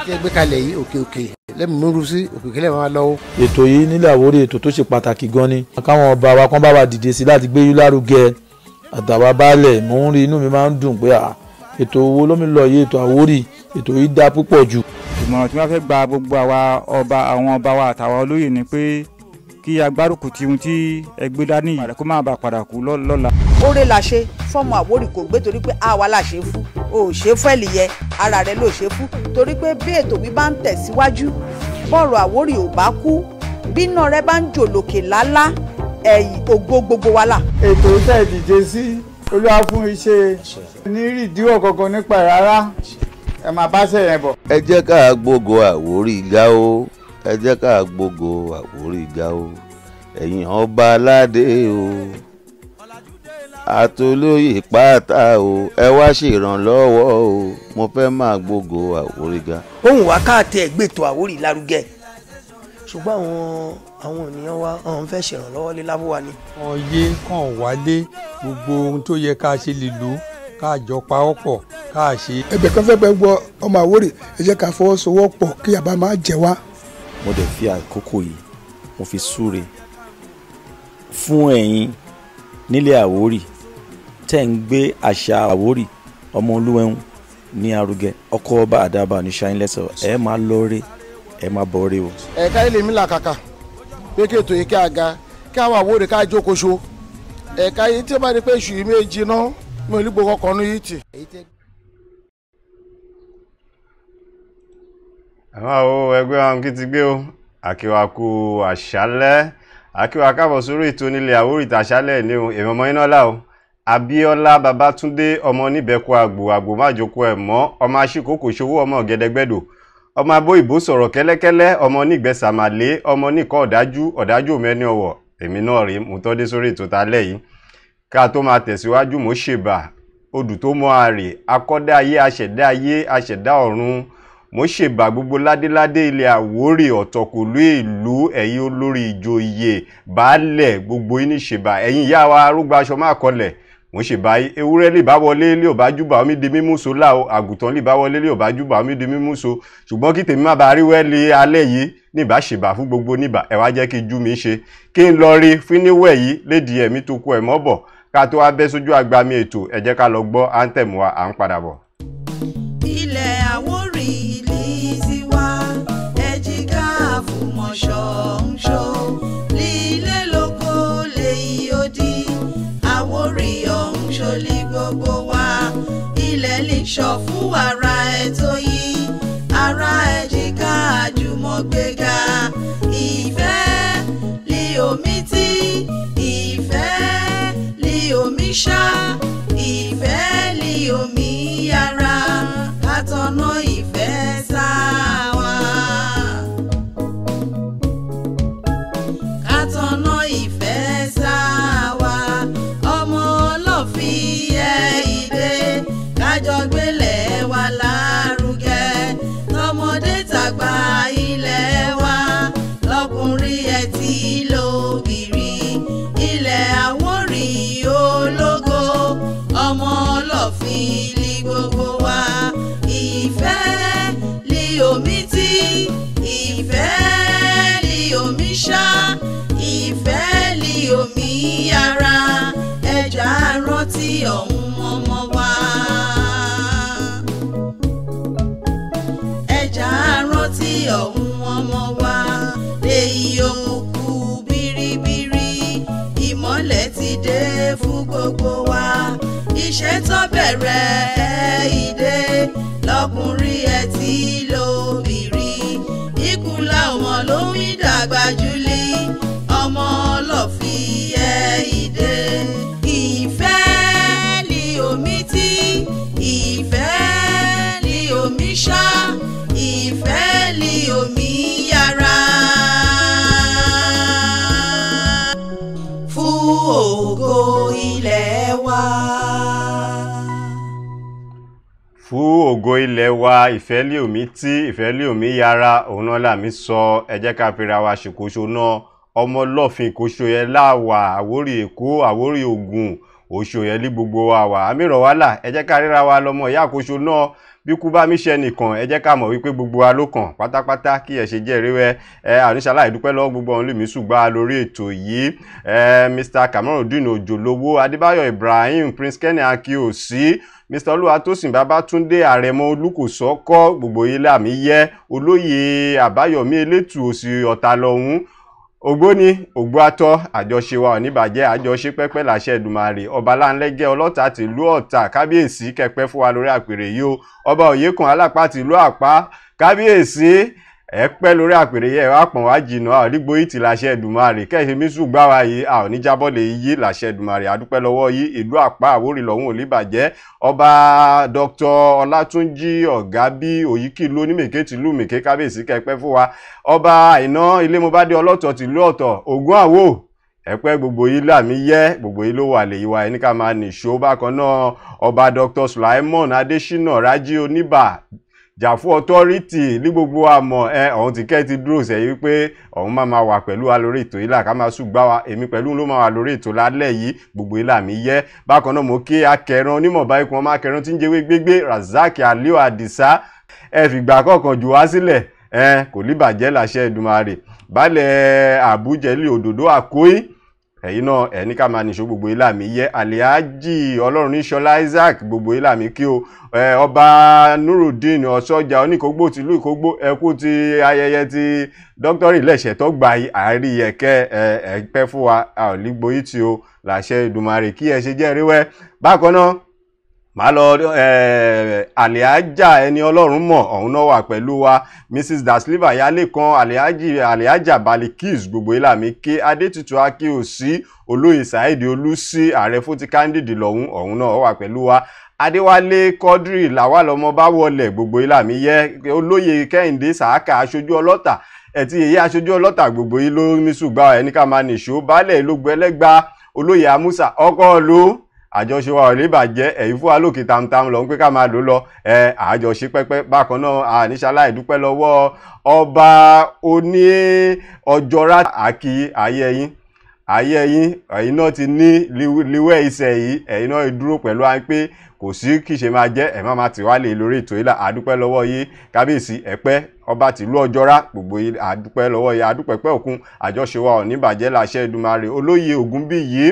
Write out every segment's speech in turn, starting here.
tí ẹ gbé kalẹ̀ yìí òkè lẹ́mìí múrú sí òkè lẹ́mìí máa lọ́wọ́. ètò yìí nílẹ̀ Àwórì ètò tó ṣe pàtàkì gan ni káwọn ọba wa kan bá wa dìde sí láti gbé yín lárugẹ àtàwọn baálẹ̀ mò ń rí inú mi máa ń dùn pé ètò owó lómi lọ yìí ètò Àwórì ètò yìí dá púpọ̀ jù. ìmọ̀ràn tí wọ́n fẹ́ gba gbogbo àwọn ọba wa àtàwọn olóyè ni pé kí agbárùkù ti ohun tí ẹgbẹ́ dání rẹ̀ kó má bàa padà kú lọ́la. oore la ṣe fọ́ọ̀mù Àwórì kò gbé torí pé àwa la ṣe fún o ò ṣe fún ẹ̀lìyẹ ara rẹ̀ ló ṣe fún torí pé bí ètò mi bá ń tẹ̀síwájú bọ́ọ̀rọ̀ Àwórì ò bá kú bí iná rẹ̀ bá ń jò lókè lálá ẹ̀yìn ògo gbogbo wa là. ètò iṣẹ́ ìdíje sí Olúwa fún iṣẹ́ ní ìdíwọ̀ kankan nípa rárá ẹ máa bá ṣe yẹn bọ̀. ẹ jẹ́ ká gbógo Àwórì ga o ẹ jẹ́ ká gbógo Àwórì ga o ẹ̀yin ọba aládé o àtolóyè pátá o ẹ wá ṣèrànlọ́wọ́ o mo fẹ́ máa gbógo Àwórì ga. ohun wa káàtì ẹgbẹ́tò Àwórì lárugẹ ṣùgbọ́n àwọn ènìyàn wa àwọn fẹ́ ṣèrànlọ́wọ́ lé lábúwa ni. wọ́n yé kàn wálé gbogbo ohun tó yẹ ká ṣe lè lò ká jọ pa ọ́ pọ̀ ká ṣe. ẹ̀bẹ̀ kan fẹ́ bẹ gbọ́ ọmọ Àwórì ẹ jẹ́ ká fọwọ́sowọ́pọ̀ kí àbá máa jẹ wá. mo dẹ̀ fi àkókò yìí mo fi súre fún ẹ̀yin nílẹ̀ Àwórì tẹ́ ń gbé àṣà Àwórì ọmọ Olúwẹ̀hún ní arugẹ ọkọ ọba àdàbà ní ṣáyín lẹ́sọ̀ ẹ máa lọ́ọ́rẹ́ ẹ máa bọ̀ọ́rẹ́ o. ẹ̀ka ilé mi là kàkà pé kí ètò yìí kí a ga kí àwọn Àwórì ká jókòó ẹ̀ka yìí tí ó bá di pé èṣù yìí méjì náà mo ní gbogbo ọkọ̀ ọ̀nù yìí tì. àwọn ẹgbẹ́ wa kí ti gbé o àkíwá kú àṣálẹ́ àkíwá káàbọ̀ sórí ètò nílẹ̀ Àwórì tàṣálẹ́ ní o èmi ọmọ iná là o Abíọ́lá Babátúndé ọmọ oníbẹ̀kọ àgbò májòkó ẹ̀ mọ́ ọmọ aṣíkòkò ṣòwò ọmọ gẹ́dẹ́gbẹ́dò ọmọ abó ìbò sọ̀rọ̀ kẹ́lẹ́kẹ́lẹ́ ọmọ onígbẹ̀sàmàlé ọmọ oníkọ́ ọ̀dájú mẹ́ni ọ̀wọ̀ èmi náà rí mo tọ́dé sórí ètò talẹ́ yìí ká tó máa tẹ̀síwájú mo ṣèbà odù tó mọ́ àrè akọ́dá ayé aṣẹ̀dá ọ̀run mo ṣèbà gbogbo ládéládé ilẹ̀ Àwórì ọ̀tọ̀kùlú ìlú ẹ̀yin olórí ìjòyè baálẹ̀ gbogbo yín ní ṣèbà ẹ̀yin ìyá wa arúgbó aṣọ máa kọlẹ̀ mo ṣèbà ewúrẹ́ lè bá wọlé lé ò bá júbà omi di mímú so láò àgùntàn lè bá wọlé lé ò bá júbà omi di mímú so ṣùgbọ́n kí tèmi má bàa rí wẹ́lẹ̀ alẹ́ yìí níbà ṣèbà fún gbogbo níbà ẹ wá jẹ́ kí jú mi ṣe kí n lọ rí fíníwẹ̀ yìí lédi ẹ̀mí tó kú ẹ̀ mọ́ bọ̀ ká tó wá bẹ́ sójú agbami ètò ẹ jẹ́ ká lọ gbọ́ anthem wa à ń padà bọ̀. ilẹ̀ Àwórì ilé tiwa ẹ̀jìká àfùmọ̀ṣọ́ ń ṣó lílé lóko lèyí ó di Àwórì ọ̀hún ṣolí gbogbo wa ilẹ̀ lè ṣọ̀ fún wàrà ètò yìí ara ẹ̀jìká àjùmọ̀gbéga ìfẹ́ lé omi tí ìfẹ́ lé omi ṣá ìfẹ́ lé omi yára kátọ́nà ìfẹ́ sáwà kátọ́nà ìfẹ́ sáwà ọmọ ọlọ́fin ìdè kájọ gbélé wa lárugẹ tọmọdé tàgbà ilẹ̀ wa lọkùnrin ẹtì lóbìnrin ilẹ̀ Àwórì ológo ọmọ ọlọ́fin lí gbogbo wa ìfẹ́ lí omi tí ìfẹ́ lí omi ṣá ìfẹ́ lí omi yára ẹja rántí ọ̀hún ọmọ wa ẹja rántí ọ̀hún ọmọ wa èyí òkú biribiri ìmọ́lẹ̀ ti dé fún gbogbo wa iṣẹ́ tó bẹ̀rẹ̀ ìdè lọ́kùnrin ẹtì lóbìnrin ìkúlà ọmọ ló ń dàgbà jùlí ọmọ ọlọ́fin ìdè ìfẹ́ lí omi tí ìfẹ́ lí omi ṣá ìfẹ́ lí omi yára fún ògo ilẹ̀ wa. fún ògo ilẹ̀ wa ìfẹ́ lé omi tí ìfẹ́ lé omi yára òun náà làmí sọ ẹ jẹ́ ká fira wa ṣèkóso náà ọmọ ọlọ́fin kóso yẹn láwà Àwórì Èkó Àwórì Ògùn oṣù yẹn lé gbogbo wa wà àmì ìrọ̀wálà ẹ jẹ́ ká ríra wa lọ́mọ ìyá àkóso náà bí kú bá mi ṣe nìkan ẹ jẹ́ ká mọ̀ wípé gbogbo wa ló kàn pátápátá kí ẹ ṣe jẹ́ ìrẹ́wẹ́ àníṣàlá ìdúpẹ́ lọ́wọ́ gbogbo àwọn olùmí ṣùgbọ́n lórí ètò yìí Mr. Kamarudin Òjòlówó Adébáyọ̀ Ibrahim Prince Kenny Akíòsí Mr. Olúwatósìn Babátúndé Àrẹ̀mọ Olúkòsọ́kọ́ gbogbo ilé àmì yẹ olóyè Àbáyọ̀mí Elétù Òsì Ọ̀tàlọ́hún Ògbóni Ògbóatọ́ àjọṣe wa oníbàjẹ́ àjọṣe pẹ́pẹ́ láṣẹ Èdùmàrè ọba láńlẹ́gẹ́ ọlọ́ta tìlú Ọ̀tà kábíyèsí kẹpẹ́ fún wa lórí àpèrè yìí o ọba Òyèkàn Alápá tìlú Àpá kábíyèsí ẹ pẹ́ lórí àpèrè yẹ wá pọ̀n wá jìnnà a ò ní gbóyè tí láṣẹ Èdùmàrè kẹ́hìn mi sùn gbá wa yìí a ò ní jábọ́lẹ̀ yìí láṣẹ Èdùmàrè àdúpẹ́ lọ́wọ́ yìí ìlú Àpá Àwórì lọ́hún òlíbàjẹ́ ọba Dr. Ọlátúnjí Ọ̀gábí Òyìkìlú onímèké tìlú Mèké kábíyèsí kẹpẹ́ fún wa ọba Àìná Ilémobádé Ọlọ́tọ̀ tìlú Ọ̀tọ̀ Ògún Àwò ẹ̀pẹ́ gbogbo yìí làmí yẹ́ gbogbo yìí ló wà lè yíwa ẹni ká máa nìṣó bákan náà ọba Dr. Sulaimon Adésínà Rájí Oníbà Jàfú Authority ní gbogbo àmọ́ ọ̀hún ti kẹ́ ti dúró sẹ́yìn wípé ọ̀hún máa wà pẹ̀lú wa lórí ètò yìí là ká máa ṣùgbà wa èmi pẹ̀lú ló máa wà lórí ètò lálẹ́ yìí gbogbo ìlà mi yẹ bákan náà mo kí akẹran onímọ̀ báyìí kan máa kẹran tí ń jẹ́wé gbégbé Razak Aliu Adisa fìgbà kọ̀ọ̀kan jù wá sílẹ̀ kò ní bàjẹ́ láṣẹ Èdùmàrè balẹ̀ Àbújẹ́lì Òdòdó Àkóyí ẹ̀yin náà ẹni ká máa nìṣó gbogbo ilá mi yẹ Àlíhájì Ọlọ́runníṣọlá Isaac gbogbo ilá mi kí o ọba Nurudeen Ọ̀ṣọ́jà Oníkógbó tìlú Ìkógbó ẹkú ti ayẹyẹ ti dókítọ̀rì lẹ́sẹ̀ tó gba àárí ẹ̀kẹ́ ẹ̀pẹ́ fún wa àòlígbó yìí tí o láṣẹ Èdùmàrè kí ẹ ṣe jẹ́ ríwẹ́ bákan náà màá lọ Àlíhájà ẹni Ọlọ́run mọ̀ ọ̀hún náà wà pẹ̀lú wa Mrs. Dasliva Yálékan Àlíhájà Balikis gbogbo ilá mi ké Adétutù Akíòsí olóyè Saheed Olúsí ààrẹ fún ti Candid lọ́hún ọ̀hún náà wà pẹ̀lú wa Adéwálé Quadri Lawal ọmọ bá wọlé gbogbo ilá mi yẹ olóyè Kẹ́hìndé Sàákà aṣojú ọlọ́tà ẹ̀tí èyí aṣojú ọlọ́tà gbogbo yìí ló ní ṣùgbọ́n ẹni ká máa nìṣó baálẹ̀ Ìlógbò Ẹlẹ́gbà olóyè Amúsà ọkọ̀ ló àjọṣe wa ò lè bàjẹ́ ẹ̀yìn fún wa lókè tamtam lọ ń pé ká máa lò lọ àjọṣe pẹ́pẹ́ bákan náà àníṣàlá ìdúpẹ́ lọ́wọ́ ọba oní ọjọ́ra àkì ayẹyìn ẹ̀yin náà ti ní liwẹ́ iṣẹ́ yìí ẹ̀yin náà dúró pẹ̀lú wa pé kò sí kí ṣe máa jẹ́ ẹ̀ má ti wá lè lórí ètò ìlà àdúpẹ́ lọ́wọ́ yìí kábíyèsí ẹ̀pẹ́ ọba tìlú ọjọ́ra gbogbo yìí àdúpẹ́ lọ́wọ́ yìí àdúpẹ́pẹ́ òkun àjọṣe wa ò ní bàjẹ́ láṣẹ Èdùmàrè olóyè Ògúnbíyì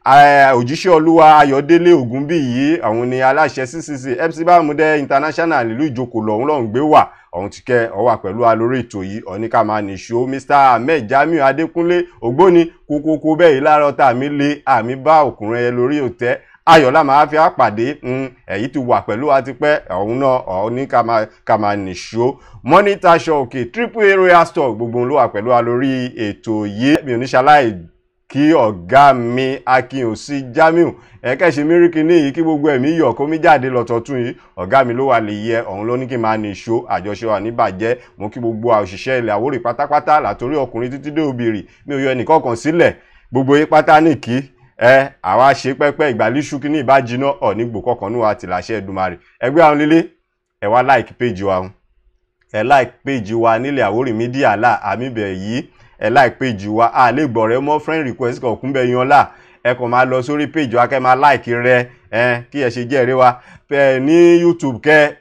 òjíṣẹ́ Olúwa Ayọ̀délé Ògúnbíyì àwọn ni aláṣẹ CCC FC Bámúdé International ìlú Ìjókòó lọ́hún gbé wà ọ̀hún ti kẹ́ ọ wà pẹ̀lú wa lórí ètò yìí ọ̀ní ká máa nìṣó Mr. Ahmed Jamiu Adékúnlé Ògbóni kókókó bẹ́ẹ̀ láàárọ̀ tá mi lé àmì bá òkùnrin ẹ lórí òtẹ́ ayọ̀lá máa fi àpàdé èyí ti wà pẹ̀lú wa ti pẹ́ ọ̀hún náà ọ̀ní ká máa nìṣó Monitor Òkè Triple Area Store gbogbo ló wà pẹ̀lú wa lórí ètò yìí mi ò ní ṣaláì kí ọ̀gá mi Akínyòsí Jamiu ẹ̀kẹ́ ṣe míríkì ní yìí kí gbogbo ẹ̀mí yọ̀ kó mi jáde lọ́tọ̀ọ̀tún yìí ọ̀gá mi ló wà lè yẹ ọ̀hún ló ní kí n máa nìṣó àjọṣe wà níbàjẹ́ mo kí gbogbo òṣìṣẹ́ ilẹ̀ Àwórì pátápátá látòrí ọkùnrin títí dé obìnrin mi ò yọ ẹnìkọ̀ọ̀kan sílẹ̀ gbogbo yín pátá nìkí àwa ṣe pẹ́pẹ́ ìgbàlíṣu kí ní ìbájiná ọ̀nígbò kọ̀ọ̀kan ní wa ti láṣẹ Èdùmàrè ẹgbẹ́ àwọn lílé ẹ wá like page wa like page wa nílẹ̀ Àwórì Media là àmì bẹ̀ yìí ẹ like page wa a lè gbọ̀rẹ́ mọ́ friend request kọ̀ọ̀kún bẹ̀ yan là ẹ kàn máa lọ sórí page wa kẹ́ máa like rẹ kí ẹ ṣe jẹ́rìí wa ní YouTube kẹ́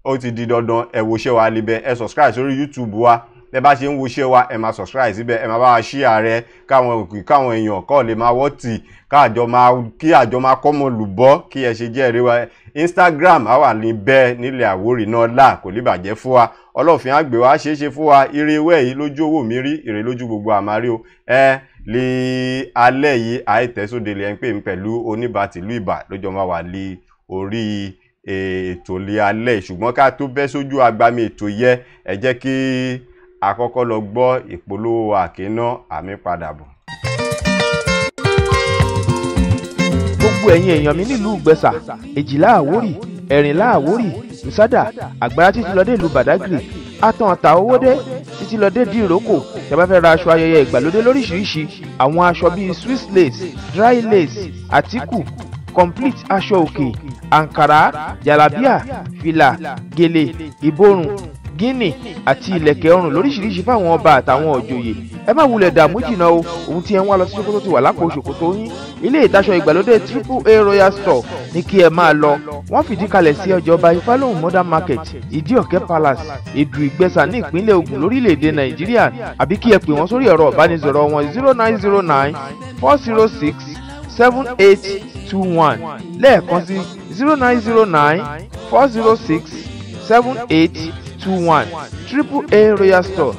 ó ti di dandan ẹ wòṣẹ́ wa libẹ̀ ẹ subscribe sórí YouTube wa bẹ́ẹ̀ bá ṣe ń wòṣẹ́ wa ẹ máa subscribe síbẹ̀ ẹ máa bá wa share rẹ káwọn èèyàn kọ́ lè máa wọ́tì kí àjọ máa kọ́mọ lùbọ́ kí ẹ ṣe jẹ́rìí wa Instagram á wà níbẹ̀ nílẹ̀ Àwórì náà là kò lè bàjẹ́ fún wa ọlọ́fin àgbẹ̀ wa ṣeéṣe fún wa ire ewé yìí lójú owó mi rí ire lójú gbogbo àmárí o lè alẹ́ yìí àìtẹ́sóde lè ń pè mí pẹ̀lú oníbàtìlú Ìbà lójọ́ máa wà lé orí ètò lè alẹ́ ṣùgbọ́n ká tó bẹ́ sójú agbami ètò yẹ ẹ jẹ́ kí àkọ́kọ́ lọ gbọ́ ìpolówó àkéná àmì padà bọ̀. gbogbo ẹ̀yin èèyàn mi nílùú Ìgbẹ̀sà Èjìlá Àwórì Ẹ̀rìnlá Àwórì Nsádà Àgbàrá títí lọ dé ìlú Bàdágìrì Àtàn Àtà Owódé títí lọ dé Dìrókò tẹ́ bá fẹ́ ra aṣọ ayẹyẹ ìgbàlódé lóríṣiríṣi àwọn aṣọ bíi Swiss lace dry lace àtíkù complete aṣọ òkè Ankara jalabia fìlà gèlè ìborùn guinea àti ìlẹ̀kẹ̀ ọrùn lóríṣiríṣi fáwọn ọba àtàwọn òjòyè. ẹ má wulẹ̀ dààmú jìnnà o, ohun tí ẹ ń wá lọ sí ṣòkòtò ti wà lápò ṣòkòtò yín. ilé ìtaṣọ ìgbàlódé AAA Royal Store ní kí ẹ máa lọ. wọ́n fìdí kalẹ̀ sí ọjà ọba Ifálóhùn Modern Market Ìdíọ̀kẹ́ Palace Èdù Ìgbẹ́sà ní ìpínlẹ̀ Ògùn lórílẹ̀‐èdè Nàìjíríà, àbí kí ẹ pè wọ́n sórí ẹ̀rọ ìbánisọ̀rọ̀ wọn 0909 406 7821 lẹ́ẹ̀kan sí 0909 406 7821 AAA Royal Store,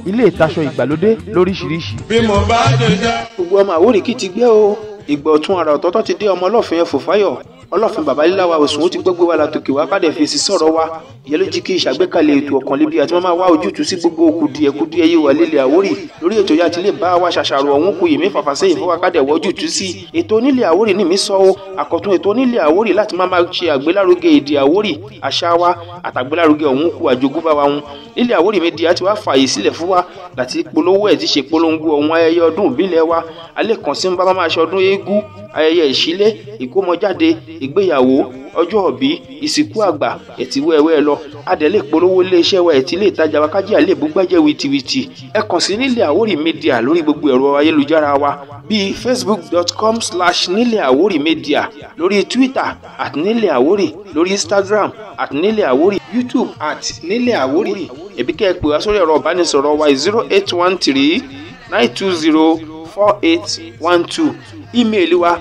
ilé ìtaṣọ ìgbàlódé lóríṣiríṣi. bí mo bá dé dá. gbogbo ọmọ Àwórì kì í ti gbé o, ìgbà ọ̀tún àrà ọ̀tọ̀ọ̀tọ̀ ti dé ọmọ ọlọ́fin ẹ̀fọ́ fáyọ̀ ọlọ́fin bàbá líláwa òsùn ó ti gbọ́gbé wa látòkè wá kádẹ̀ fèsì sọ̀rọ̀ wa. ìyẹn ló jí kí ìṣàgbékalẹ̀ ètò ọ̀kànlébi àti máa wá ojútùú sí gbogbo kùdìẹ̀kudiẹ yìí wà lílẹ̀ Àwórì. lórí ètò yá ti lè bá wa ṣàṣàrò ọ̀hún kù yèmí fàfàsẹ́yìn fún wa kádẹ̀ wọ́ ojútùú sí. ètò onílẹ̀ Àwórì ní mi sọ o, àkọ́tún ètò onílẹ̀ Àwórì láti máa ṣe àgbélárugẹ èdè Àwórì, àṣà wa àtàgbélárugẹ ọ̀hún kù àjogúnbá wa wọn. nílẹ̀ Àwórì Media ti wá fààyè sílẹ̀ fún wa láti polówó ẹ̀ ti ṣe polongo ọ̀hún ayẹyẹ ọdún ìbílẹ̀ wa. alẹ́ kan sí ń bá máa ṣe ọdún eégún, ayẹyẹ ìṣílé, ìkómọjáde, ìgbéyàwó, ọjọ́ òbí, ìsìnkú àgbà, ẹ̀tì wẹ́wẹ́ lọ. adẹ̀lẹ̀ polówó iléeṣẹ́ wa ẹ̀tì lè tajà wa kájí àlè búgbàjẹ́ wìtìwìtì. ẹ kàn sí nílẹ̀ Àwórì Media lórí gbogbo ẹ̀rọ ayélujára wa bíi facebook.com/nílẹ̀ Àwórì Media, lórí Twitter @nílẹ̀ Àwórì, lórí Instagram @nílẹ̀ Àwórì, YouTube @nílẹ̀ Àwórì. ẹ̀bí kẹ́ ẹ pè wá sórí ẹ̀rọ ìbánisọ̀rọ̀ wa 0813 920 4812. ímeèlì wa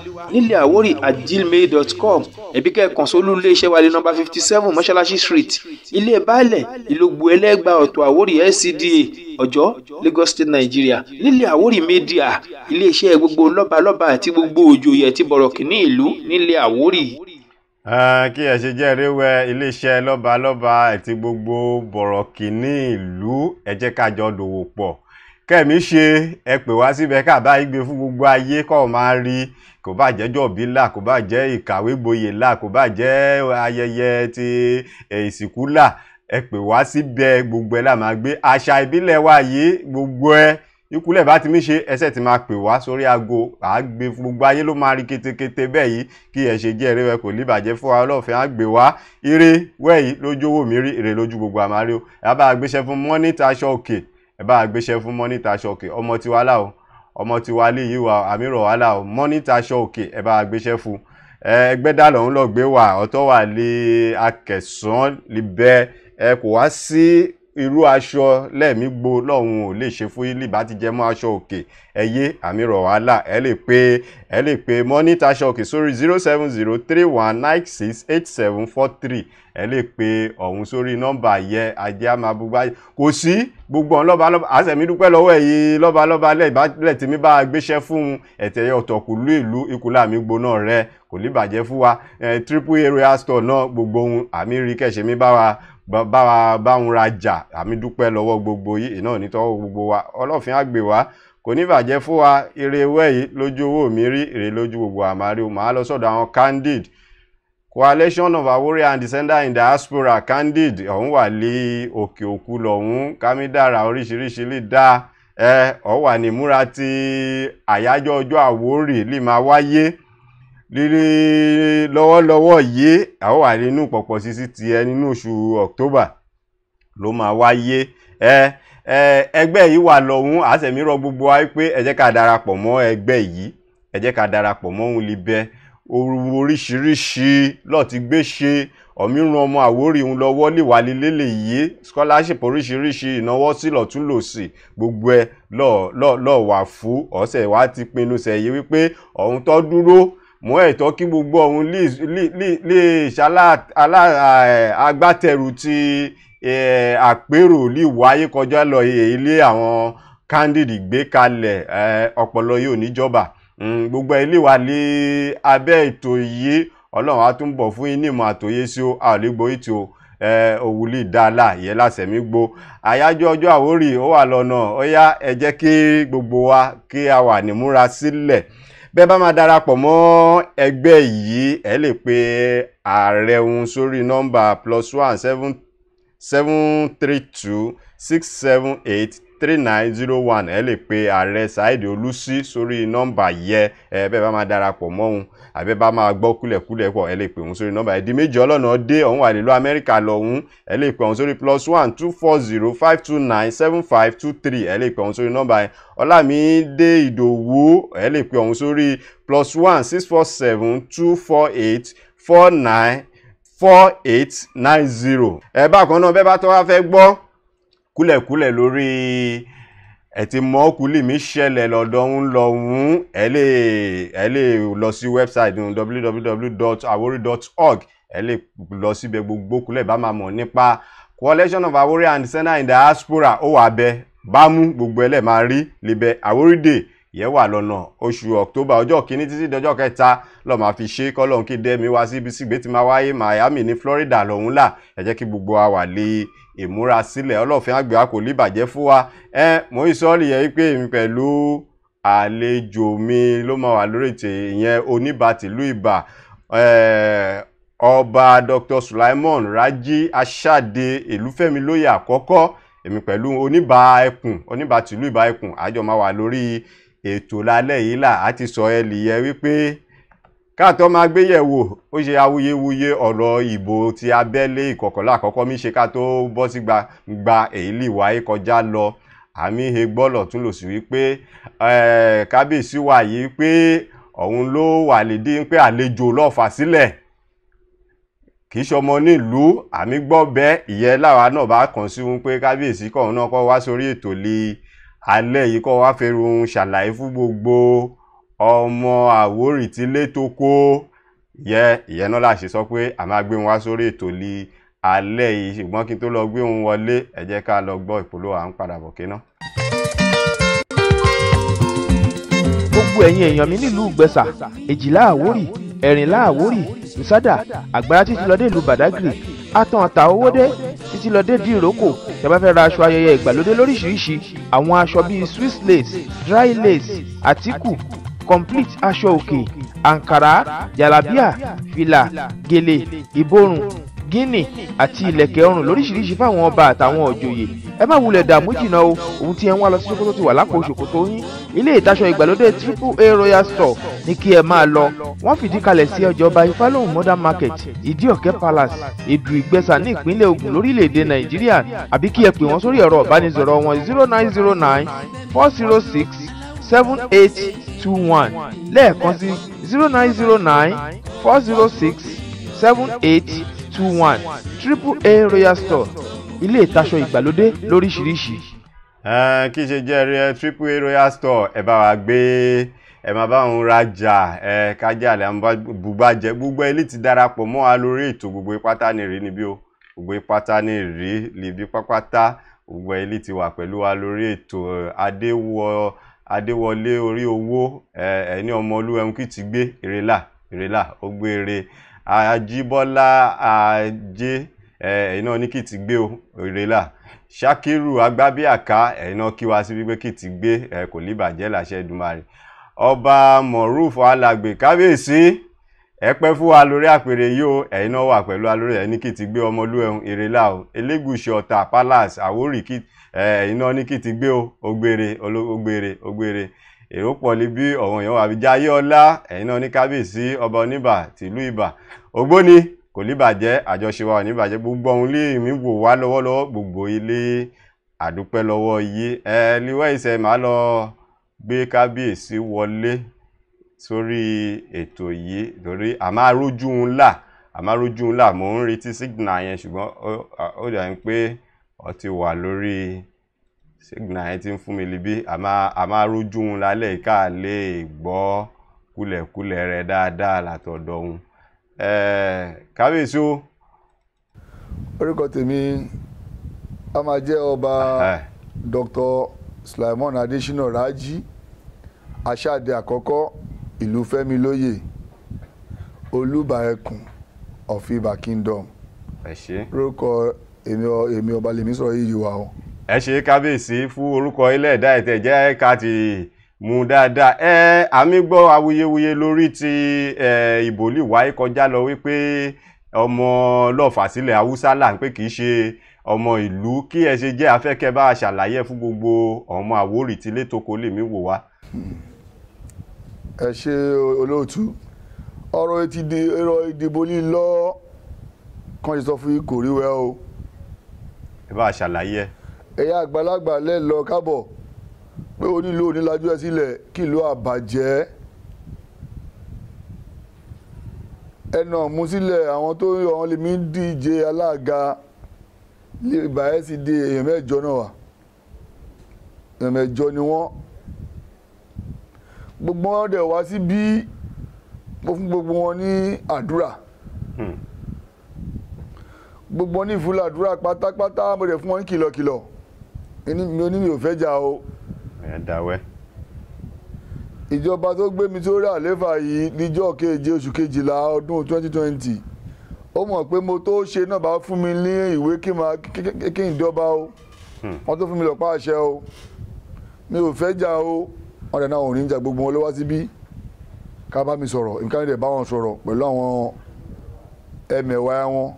nílẹ̀àwórì@gmail.com. ẹ̀bí kẹ́ẹ̀kan sólú iléeṣẹ́ wa ní nọ́mbà 57 Mọ́ṣáláṣí Street, ilé baálẹ̀ ìlógbò ẹlẹ́gbà ọ̀tọ̀ Àwórì LCDA, Ọ̀jọ́, Lagos State, Nigeria. nílẹ̀ Àwórì Media, iléeṣẹ́ gbogbo lọ́balọ́ba àti gbogbo òjòyè àti bọ̀rọ̀kìnní ìlú nílẹ̀ Àwórì. kí ẹ ṣe jẹ́ rẹ́wẹ́ iléeṣẹ́ lọ́balọ́ba àti gbogbo bọ̀rọ̀kìnní ìlú, ẹ jẹ́ ká jọ dòwò pọ̀. kẹ́mi ṣe ẹ pè wá síbẹ̀ ká bá igbe fún gbogbo ayé kó máa rí, kò bá jẹ́ jọ̀bí là, kò bá jẹ́ ìkàwé gboyè là, kò bá jẹ́ ayẹyẹ ti ìsìnkú là, ẹ pè wá síbẹ̀, gbogbo ẹ̀ là máa gbé. àṣà ìbílẹ̀ wa yìí gbogbo ẹ̀ ìkúlẹ̀ bá ti mí ṣe ẹsẹ̀ ti máa pè wá sórí aago, àgbè gbogbo ayé ló máa rí kétékété bẹ́ẹ̀ yìí. kí ẹ ṣe jẹ́ eré wẹ kò ní bàjẹ́ fún wa, ọlọ́fẹ́ á gbé wá ire wẹ̀yí lójú owó mi rí ire lójú gbogbo àmárí o. ẹ bá gbéṣẹ́ fún mọ́nítà aṣọ òkè, ẹ bá gbéṣẹ́ fún mọ́nítà aṣọ òkè, ọmọ tiwa là o, ọmọ tiwa lè yí wa àmírọ̀ wà là o, mọ́nítà aṣọ òkè ẹ bá gbéṣẹ́ fún. ẹgbẹ́ dà lọ́hún lọ gbé wa ọ̀tọ̀ wà lé Akẹ̀sán libẹ́, ẹ kò wá sí irú aṣọ lẹ́ẹ̀mí gbó lọ́hún ò lè ṣe fún ilé bá ti jẹ́ mọ́ aṣọ òkè ẹyẹ àmírọ̀ wà là. ẹ lè pe mọ́nítà aṣọ òkè sórí 07031968743. ẹ lè pe ọ̀hún sórí nọ́mbà yẹ ajé àmàbúgbà. kò sí gbogbo ọ̀n lọ́balọ́ba àṣẹ̀mí dúpẹ́ lọ́wọ́ ẹ̀yìn lọ́balọ́ba lẹ́ẹ̀ tí mi bá gbéṣẹ́ fún ẹ̀tẹ̀yẹ ọ̀tọ̀kùlú ìlú ìkúlẹ̀ àmì gbóná rẹ kò ní bàjẹ́ fún wa. AAA Royal Store náà gbogbo ohun àmì rí kẹ̀ṣẹ̀ mi bá wọn rajà, àmì dúpẹ́ lọ́wọ́ gbogbo yìí náà nítọ́wọ́ gbogbo wa, ọlọ́fin àgbè wa kò ní bàjẹ́ fún wa. ire wẹ̀yí lójú owó mi rí ire lójú gbogbo àmàrí o. màá lọ sọ́dọ̀ àwọn Candid Coalition of Àwórì and Descendants in Diaspora. Candid ọ̀hún wà lé òkè òkú lọ́hún, kámídàrà oríṣiríṣi lè dá ọ̀ wà ní múra tí àyájọ́ ọjọ́ Àwórì lè máa wáyé lílé lọ́wọ́lọ́wọ́ yìí. àwọn wà nínú pọ̀pọ̀ sísí tiẹ̀ nínú oṣù October ló máa wáyé. ẹgbẹ́ yìí wà lọ́hún, àṣẹ̀mírọ̀ gbogbo wa pé ẹ jẹ́ ká darapọ̀ mọ́ ẹgbẹ́ yìí, ẹ jẹ́ ká darapọ̀ mọ́ òun libẹ́. oríṣiríṣi lọ́ọ̀ ti gbé ṣe ọ̀mírun ọmọ Àwórì ń lọ́wọ́ lè wà lílé yìí, scholarship oríṣiríṣi ìnáwó sí lọ́tún lòsì gbogbo ẹ lọ́ọ̀ wà fún ọ̀sẹ̀ wa ti pinnu sẹ́yìn wípé ọ̀hún tó dúró mọ́ ẹ̀tọ́ kí gbogbo ọ̀hún lè agbátẹrù ti àpérò lè wáyé kọjá lọ ilé àwọn Candid gbé kalẹ̀, ọpọlọ yóò níjọba. gbogbo ilé wa lé abẹ́ ètò yìí, Ọlọ́run á tún bọ̀ fún yín ní ìmọ̀ àtòyé sí o, a ò lè gbọ́ ètò òwúlì dáadáa yẹ lásẹ̀mí gbó. àyájọ́ ọjọ́ Àwórì ó wà lọ́nà, ó yá ẹ jẹ́ kí gbogbo wa kí a wà nímúra sílẹ̀. bẹ́ẹ̀ bá máa darapọ̀ mọ́ ẹgbẹ́ yìí ẹ lè pe ààrẹ òun sórí nọ́mbà +1 732 678 3901 ẹ lè pe ààrẹ Saheed Olúsí sórí nọ́mbà yẹ bẹ́ẹ̀ bá máa darapọ̀ mọ́ òun àbẹ́ bá máa gbọ́ kúlẹ̀kúlẹ̀ pọ̀ ẹ lè pè òun sórí nọ́mbà ẹ̀dí méjì ọlọ́nà dé ọ̀hún wà nílùú Amẹ́ríkà lọ́hún ẹ lè pè òun sórí +1 240 529 7523 ẹ lè pè òun sórí nọ́mbà ẹ Ọlámídé Ìdòwú ẹ lè pè òun sórí +1 647 248 494890 bákan náà bẹ́ẹ̀ bá tó wá fẹ́ gbọ́ kúlẹ̀kúlẹ̀ lórí ẹ̀tí mọ́kúlì mi ṣẹlẹ̀ lọ́dọ̀ ń lọ́hún ẹ lè lọ sí wẹ́bsáìtì www.awori.org ẹ lè lọ síbẹ̀ gbogbo kúlẹ̀ bá máa mọ̀ nípa Coalition of Awori and Descendants in Diaspora ó wà bẹ bámú gbogbo ẹlẹ́ máa rí libẹ̀ Awori Day yẹ wà lọ́nà oṣù October ọjọ́ kìíní títí dọjọ́ kẹta lọ́ọ́ máa fi ṣe kọ́lọ́hún kí dẹ́mi wá sí ibi sígbé tí máa wáyé Miami ní Florida lọ́hún là ẹ jẹ́ kí gbogbo wa wà lé ìmúrasílẹ̀ ọlọ́fin àgbẹ̀ kò lè bàjẹ́ fún wa mo ń sọ́ọ́lì yẹ pé èmi pẹ̀lú àlejò mi ló máa wà lórí ètò ìyẹn Oníbà tìlú Ìbà ọba Dr. Sulaimon Raji Asade Ìlúfẹ́mi lóyè àkọ́kọ́ èmi pẹ̀lú Oníbà tìlú Ìbà ẹkùn àjọ máa wà lórí ètò lálẹ́ yìí là á ti sọ ẹlì yẹ wípé káàtọ́ máa gbé yẹ̀wò ó ṣe awuyewuye ọ̀rọ̀ ìbò ti abẹ́lé ìkọ̀kọ̀lá àkọ́kọ́ mi ṣe ká tó bọ́ sí gba èyí lè wáyé kọjá lọ àmì hegbọ́lọ̀ tún lò sí wípé kábíyèsí wà yìí pé òun ló wà lédè pé àlejò lọ́ọ̀fà sílẹ̀ kì í ṣọmọ nílùú àmì gbọ́ bẹ́ẹ̀ ìyẹn láwa náà bá kàn sí wọn pé kábíyèsí kọ̀ọ̀hún náà kọ́ wá sórí ètò lè alẹ́ yìí kọ́ wá fẹ́ràn ṣàlàyé fún gbogbo ọmọ Àwórì tí lé tó kó ìyẹn náà láṣẹ sọ pé a máa gbé wọn wá sórí ètò lè alẹ́ yìí ṣùgbọ́n kí n tó lọ gbé wọn wọlé ẹ jẹ́ ká lọ gbọ́ ìpolówó à ń padà bọ̀ kéná. gbogbo ẹ̀yin èèyàn mi nílùú Ìgbẹ̀sà Èjìlá Àwórì Ẹ̀rìnlá Àwórì Ìsádà Àgbàrá títí lọ dé ìlú Bàdágìrì Àtàntà Owódé títí lọ dé Dìrókò tẹ́ bá fẹ́ ra aṣọ ayẹyẹ ìgbàlódé lóríṣiríṣi àwọn aṣọ bíi Swiss lace dry lace àtíkù complete aṣọ òkè àǹkàrá jàlábíà fìlà gèlè ìborùn gíní àti ìlẹ̀kẹ̀ ọrùn lóríṣiríṣi fáwọn ọba àtàwọn òjòyè ẹ má wulẹ̀ dààmú jìnnà o ohun tí ẹ ń wá lọ sí Sókótó ti wà lápò ṣòkòtò yín ilé ìtaṣọ ìgbàlódé AAA Royal Store ní kí ẹ máa lọ wọ́n fìdí kalẹ̀ sí ọjà ọba Ifálóhùn Modern Market Ìdíọ̀kẹ́ Palace Èdù Ìgbẹ̀sà ní ìpínlẹ̀ Ògùn lórílẹ̀‐èdè Nàìjíríà àbí kí ẹ pè wọ́n sórí ẹ̀rọ ìbánisọ̀rọ̀ wọn 0909 406 7821 lẹ́ẹ̀kan sí 0909 406 7821 AAA Royal Store ilé ìtaṣọ ìgbàlódé lóríṣiríṣi. kí ṣe jẹ́ rí AAA Royal Store ẹ bá wa gbé ẹ máa bá òun rajà kájà àlẹ́ àwọn bùgbàjẹ́ gbogbo ilé ti darapọ̀ mọ́ wa lórí ètò gbogbo ìpátá ní rí níbí o gbogbo ìpátá ní rí níbí pápátá gbogbo ilé ti wà pẹ̀lú wa lórí ètò Adéwọlé orí owó ẹni ọmọ Olúwẹ̀hún kì í ti gbé ìrẹ̀là ó gbé eré Ajíbọ́lá ajé ẹ̀yin náà ní kì í ti gbé ìrẹ̀là Ṣakiru Agbábíàká ẹ̀yin náà kí wá sí wípé kì í ti gbé kò ní bàjẹ́ láṣẹ Èdùmàrè ọba Moruf Alàgbé kábíyèsí ẹ pẹ́ fún wa lórí àpèrè yìí o ẹ̀yin náà wà pẹ̀lú alórí ẹni kì í ti gbé ọmọ Olúwẹ̀hún ìrẹ̀là o Elégùṣì Ọ̀tà Palace Àwórì kì ẹ̀yin náà ní kì í ti gbé o ògbèrè èrò pọ̀ lé bí ọ̀wọ̀n èèyàn wà bí Jayé Ọlá ẹ̀yin náà ní kábíyèsí ọba Oníbà tìlú Ìbà Ògbóni kò ní bàjẹ́ àjọṣe wa ò ní bàjẹ́ gbogbo ohun lé mi wò wá lọ́wọ́lọ́wọ́ gbogbo ilé àdúpẹ́ lọ́wọ́ yìí liwẹ́ ìṣẹ́ máa lọ gbé kábíyèsí wọlé sórí ètò yìí torí àmárójú ńlá mò ń retí signal yẹn ṣùgbọ́n ó dà ń pé ó ti wà lórí signal yẹn tí ń fún mi libí àmárójú ńlá lẹ́ẹ̀ká lè gbọ́ kúlẹ̀kúlẹ̀ rẹ̀ dáadáa látọ̀dọ̀ òun kábíyèsí o. orúkọ tèmi a máa jẹ́ ọba Dr. Sulaimon Adesina Raji Asade àkọ́kọ́ Ìlúfẹ́mi lóyè Olúbà ẹkùn of Ìbà Kingdom. orúkọ èmi ọba lèmi sọ̀rọ̀ yìí wà o. ẹ ṣe kábíyèsí fún orúkọ ilé ẹ̀dá ẹ̀tẹ̀ jẹ́ ká ti mú dáadáa àmì gbọ́ awuyewuye lórí ti ìbò lè wáyé kọjá lọ wípé ọmọ lọ́ọ̀fà sílẹ̀ haúsá là ń pè kì í ṣe ọmọ ìlú kí ẹ ṣe jẹ́ afẹ́kẹ́ bá ṣàlàyé fún gbogbo ọmọ Àwórì tí létòkó lèmi wò wá. ẹ ṣe olóòtú ọ̀rọ̀ ìdìbò lílọ kan ṣe sọ fún kò rí wẹ́ o. ẹ bá ṣàlàyé. ẹ̀yà àgbàlagbà lẹ́ lọ kábọ̀ pé onílò onílájú ẹ sílẹ̀ kí ìlú àbàjẹ́ ẹnà mú sílẹ̀ àwọn tó yọ wọn lè mí díje alága lè bá ẹ sì di èèyàn mẹ́jọ náà wà èèyàn mẹ́jọ ni wọ́n gbogbo wọn dẹ̀ wá sí bí mo fún gbogbo wọn ní àdúrà gbogbo wọn ní ìfúnlẹ̀ àdúrà pátápátá mo dẹ̀ fún wọn ní kìlọ̀kìlọ̀ mi ò fẹ́ jà o. ẹ dáwẹ́. ìjọba tó gbé mi sórí àléfà yìí níjọ́ keje oṣù kejìlá ọdún 2020 ó mọ̀ pé mo tó ṣe náà bá fún mi ní ìwé kí n dọ́ba o wọ́n tó fún mi lọ́pàá àṣẹ o mi ò fẹ́ jà o wọ́n dẹ̀ náà ò ní jà gbogbo wọn ló wá síbí ká bá mi sọ̀rọ̀ nǹkan ìdẹ̀ bá wọn sọ̀rọ̀ pẹ̀lú àwọn ẹmẹ̀wá wọn.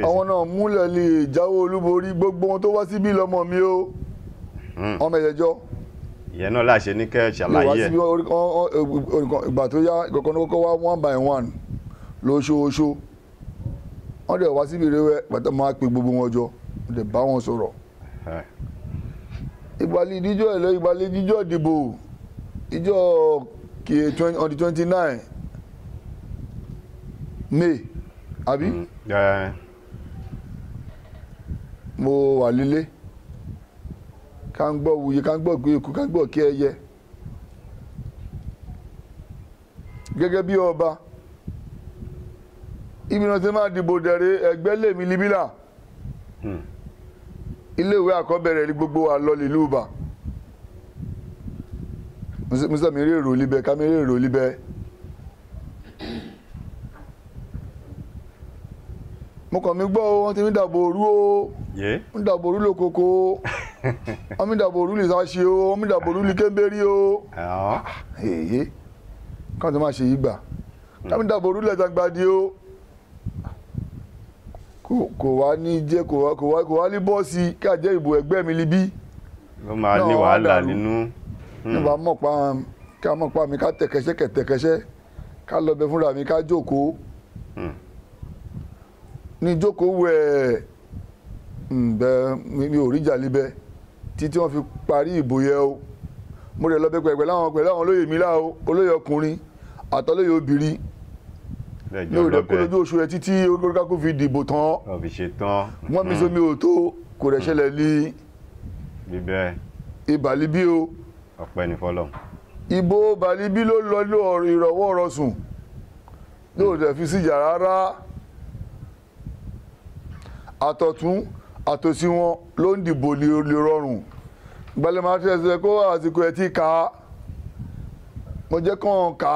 àwọn náà múlẹ̀ lè jáwé olúborí gbogbo wọn tó wá síbí lọ́mọ mi o ọmọ ẹ̀jẹ̀jọ́. ìyẹn náà láṣẹ ní kẹ́ ẹ̀ ṣàlàyé ẹ̀. ìgbà tó yá ìkọ̀kan ní kókó wá 1 by 1 lóṣooṣo wọ́n dẹ̀ wá síbi rẹ̀ pàtó máa pe gbogbo wọn jọ dẹ̀ bá wọn sọ̀rọ̀. ìgbàlẹ̀ ìdíjọ́ ìdìbò ìjọ on the 29 May àbí. mo wà lílé ká ń gbọ́ wuye ká ń gbọ́ gbé ikú ká ń gbọ́ kí ẹyẹ gẹ́gẹ́ bí ọba ibi náà ti máa dìbò dẹ̀rẹ̀ ẹgbẹ́ lèmi libílà iléèwé àkọ́bẹ̀rẹ̀ ní gbogbo wa lọ lílù Ìbà musa mi rí èrò líbẹ̀ ká mi rí èrò líbẹ̀ mo kàn mí gbọ́ wọ́n ti ń dàbò òru o ń dàbò òru lókoko wọ́n mi dàbò òru lè sáṣe o wọ́n mi dàbò òru lè kéńbérí o èyí káwọn tó máa ṣe yí gbà ká mi dàbò òru lè jàgbádì o kò wá ní jẹ́ kò wá ní bọ́ọ̀sì ká jẹ́ ìbò ẹgbẹ́ mi libí. ó máa ní wàhálà nínú. nígbà mọ̀pá mi ká tẹ̀kẹ́ṣẹ́ kẹ̀tẹ̀kẹ́ṣẹ́ ká lọ bẹ fúnra mi ká jókòó ní jókòó wẹ̀ mi ò rí jà líbẹ̀ títí wọ́n fi parí ìbò yẹ o mo rẹ̀ lọ bẹ pẹ̀lú àwọn olóyè mi láò olóyè ọkùnrin àtọlóyè obìnrin mi ò rẹ̀ kó lójú oṣù rẹ̀ títí oríkàkó fi dìbò tán wọ́n mi sómi ò tó kò rẹ̀ ṣẹlẹ̀ ní ìbàlíbí o ọpẹ́ ní fọ́lọ́run. ìbò bàlíbí ló lọ ìrọ̀wọ́ ọ̀rọ̀ sùn lóò tẹ̀ fi síjà rárá àtọ̀tún àtòsí wọn ló ń dìbò lè rọrùn gbalẹ̀ máa tẹ̀ ṣe kó àsìkò ẹ̀ tí ká mo jẹ́ kàn ká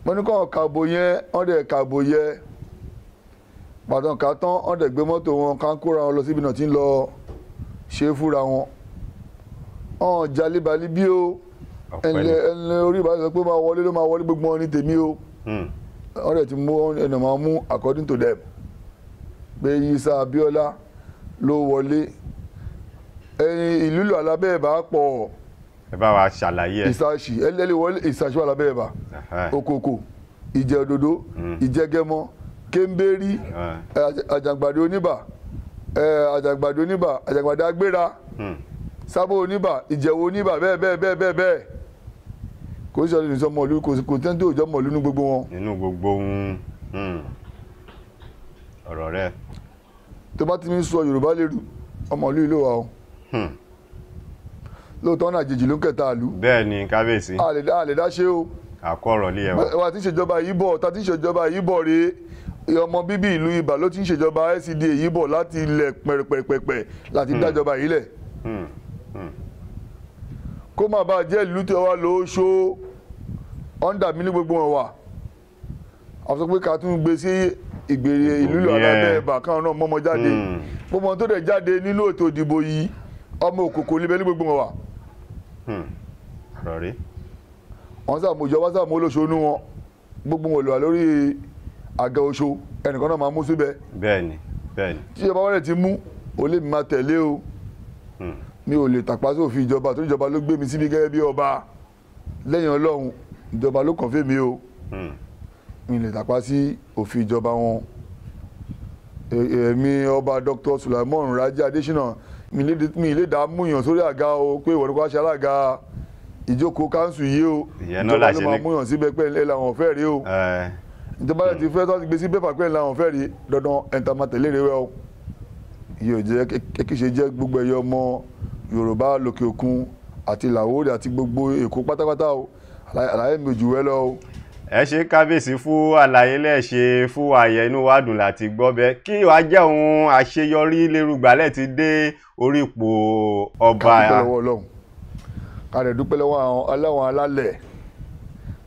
mo ní kàn kàbò yẹn wọ́n dẹ̀ kàbò yẹ pàtàkì ká tán wọ́n dẹ̀ gbé mọ́tò wọn ká ń kóra wọn lọ síbi náà tí ń lọ ṣe é fúra wọn ọ̀n jalébálí bí o ẹni orí ìbáṣepọ̀ pé máa wọlé ló máa wọlé gbogbo wọn ní tèmi o wọ́n dẹ̀ ti mú ẹnì máa mú according to them pé Yísà Abíọ́lá ló wọlé ẹyin ìlú ìlú alábẹ́ẹ̀bá pọ̀ ẹ bá wa ṣàlàyé ẹ ìsàṣì ẹlẹ́lẹ́ wọlé ìsàṣì wà lábẹ́ẹ̀bá Òkòkò Ìjẹ̀ Òdòdó Ìjẹ̀gẹmọ Kéńbérí Àjàngbàdo Oníbà Àjàngbàdo Agbéra Sábò Oníbà Ìjẹ̀wò Oníbà bẹ́ẹ̀ kò sí ọdún ìsọmọ ìlú kò tẹ́ tó ìjọmọ ìlú ní gbogbo wọn. nínú gbogbo ọ̀rọ̀ rẹ. tó bá ti ní sọ Yorùbá lérú ọmọ ìlú ìlú wa o lóòótọ́ náà àjèjì ló ń kẹta ìlú. bẹ́ẹ̀ ni kábíyèsí. àlè dá ṣe o. àkọ́rọ̀ lé ẹwà. wa ti ń ṣèjọba yìí bọ̀ ta ti ń ṣèjọba yìí bọ̀ rèé ọmọ bíbí ìlú Ìbà ló ti ń ṣèjọba SCDA yìí bọ̀ láti ilẹ̀ pẹ̀rẹ̀pẹ̀rẹ̀ láti dájọba yìí lẹ̀. kó má bàa jẹ́ ìlú tí wọ́n lọ ṣó ọ́ndà mi ní gbogbo wọn wà àwọn sọ pé ká tún gbé sí ìgbèrè ìlú ìlú alábẹ́ẹ̀bà káwọn náà mọ́mọ́ jáde gbogbo wọn tó dẹ̀ jáde nínú ètò ìdìbò yìí ọmọ Òkòkò níbẹ̀ ní gbogbo wọn wà rọ̀rí. wọ́n sàmú ìjọba sàmú olóṣonú wọn gbogbo wọn lò wá lórí àga oṣó ẹnìkan náà máa mú síbẹ̀. bẹ́ẹ̀ni bẹ́ẹ̀ni. tí ìjọba wọlé ti mú o lè máa tẹ̀lé o mi ò lè tàpá sófin ìjọba tó ìjọba ló gbé mi síbi gẹ́gẹ́ bí ọba lẹ́yìn ọlọ́run ìjọba ló kàn fẹ́ mi o mi lè tàpá sí òfin ìjọba wọn. èmi ọba Dr. Sulaimon Raji Adesina mi lè dá múyàn sórí àga o pé ìwọ ni kò wá ṣe alága ìjókòó káńsù yìí o ìjọba ló máa múyàn síbẹ̀ pé ẹ̀ làwọn fẹ́ rí o ìjọba ti fẹ́ tó ti gbé sí pépà pé ẹ̀ làwọn fẹ́ rí dandan ẹ̀ńtà máa tẹ̀lé rẹ̀ wẹ́ o yóò jẹ́ kékeré jẹ́ gbogbo ẹ̀yọ ọmọ Yorùbá lókè òkun àti Làwórì àti gbogbo Èkó pátápátá o àlàyé mi ò jù wẹ́ lọ o. ẹ ṣe kábíyèsí fún àlàyé lẹ́ẹ̀ṣe fún àyẹ̀ inú wa dùn láti gbọ́ bẹ́ẹ̀ kí wàá jẹ́ ohun àṣeyọrí lérúgbàlẹ̀ ti dé orí ipò ọba. ká dúpẹ́ lọ́wọ́ Ọlọ́run ká dẹ̀ dúpẹ́ lọ́wọ́ àwọn alálẹ̀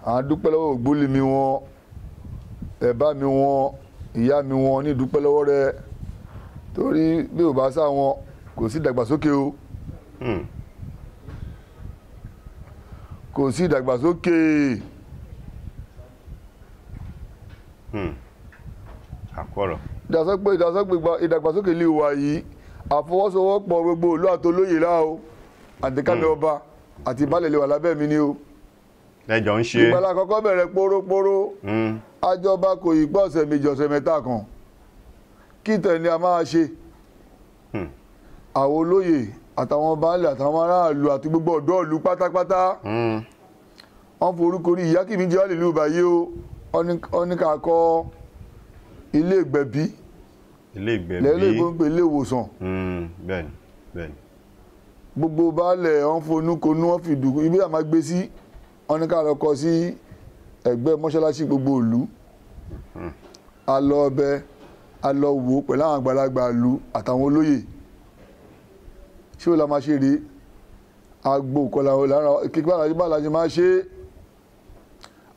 àwọn dúpẹ́ lọ́wọ́ ògbólì mi wọn ẹ̀bá mi wọn ìyá mi wọn ní dúpẹ́ lọ́wọ́ rẹ̀ torí bí ò bá sá wọn kò sí ìdàgbàsókè o kò sí ìdàgbàsókè. àkọrọ. ìdàgbàsókè lè wà yìí àfọwọ́sowọ́pọ̀ gbogbo ìlú àtolóyè lá o àtìkámi ọba àti ìbálẹ̀ lè wà lábẹ́ mi ni o. lẹ́jọ́ ń ṣe. ìgbàlá àkọ́kọ́ bẹ̀rẹ̀ pórópóró àjọba kò yí gbọ́ ọ̀sẹ̀ méjì ọ̀sẹ̀ mẹ́ta kan kí tẹ̀lé a máa ṣe. àwọn olóyè àtàwọn baálẹ̀ àtàwọn aráàlú àti gbogbo ọ̀dọ́ ìlú pátápátá wọ́n forúkọ orí ìyá kìíní jẹ́ àlèlú báyé o wọ́n ní ká kọ́ ilé ìgbẹ̀bí lẹ́lẹ́gbẹ̀ẹ́ ilé ìwòsàn. bẹ́ẹ̀ni bẹ́ẹ̀ni. gbogbo baálẹ̀ wọ́n fonúkonú wọ́n fi dùn ibi àmà gbé sí wọ́n ní ká lọ kọ́ sí ẹgbẹ́ mọ́ṣáláṣí gbogbo ìlú. a lọ ọbẹ̀ a lọ wò pẹ̀lú àwọn àgbàlagbà ìlú àtàwọn olóyè ṣé o la máa ṣe rèé agbo kọlà lára kíkọ́ bá la ṣe máa ṣe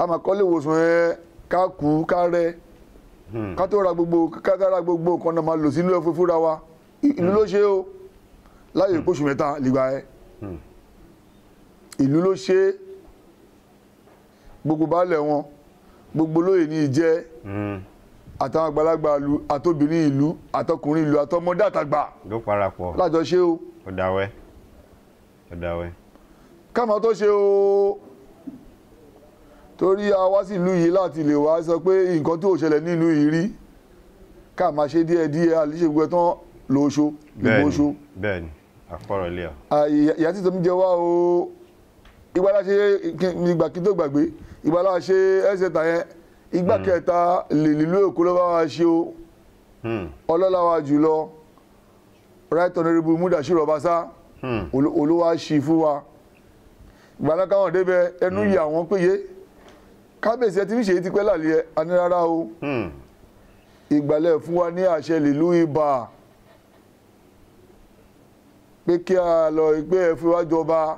a máa kọ́ lé ìwòsàn ẹ ká kú ká rẹ ká tó ra gbogbo nǹkan náà máa lò sínú ẹ fúnra wa ìlú ló ṣe o láyé ìpóṣù mẹ́ta lìgbà ẹ ìlú ló ṣe gbogbo baálẹ̀ wọn gbogbo lóye ní ìjẹ́ àtàwọn àgbàlagbà ìlú àtòbìnrin ìlú àtọkùnrin ìlú àtọmọdé àtàgbà ló parapọ̀ lájọ ṣe o. ọ̀dàwẹ́. káàmà tó ṣe o torí a wá sí ìlú yìí láti lè wá sọ pé nǹkan tó ṣẹlẹ̀ nínú yìí rí káàmà ṣe díẹ̀díẹ̀ àlíṣègùn tán lóṣo lóṣo. bẹ́ẹ̀ni àpọ̀rọ̀ ilé ọ. ìyá tí tòmí jẹ wá o ìgbàlá ṣe ìgbà kí tó gbàgbé ìgbàlá ṣe ẹsẹ̀ tà yẹn ìgbà kẹta lílú Èkó ló bá wa ṣe o ọlọ́lá wa jùlọ right honourable Mudashiru Obasa olówó ṣì fún wa ìgbàlá káwọn débẹ̀ ẹnu yà wọ́n péye kábíyèsí ẹ ti ń ṣe ti pẹ́ lálẹ́ ẹni rárá o ìgbàlẹ̀ fún wa ní àṣẹ lílú ibà pé kí a lọ ìgbé ẹ fi wá jọba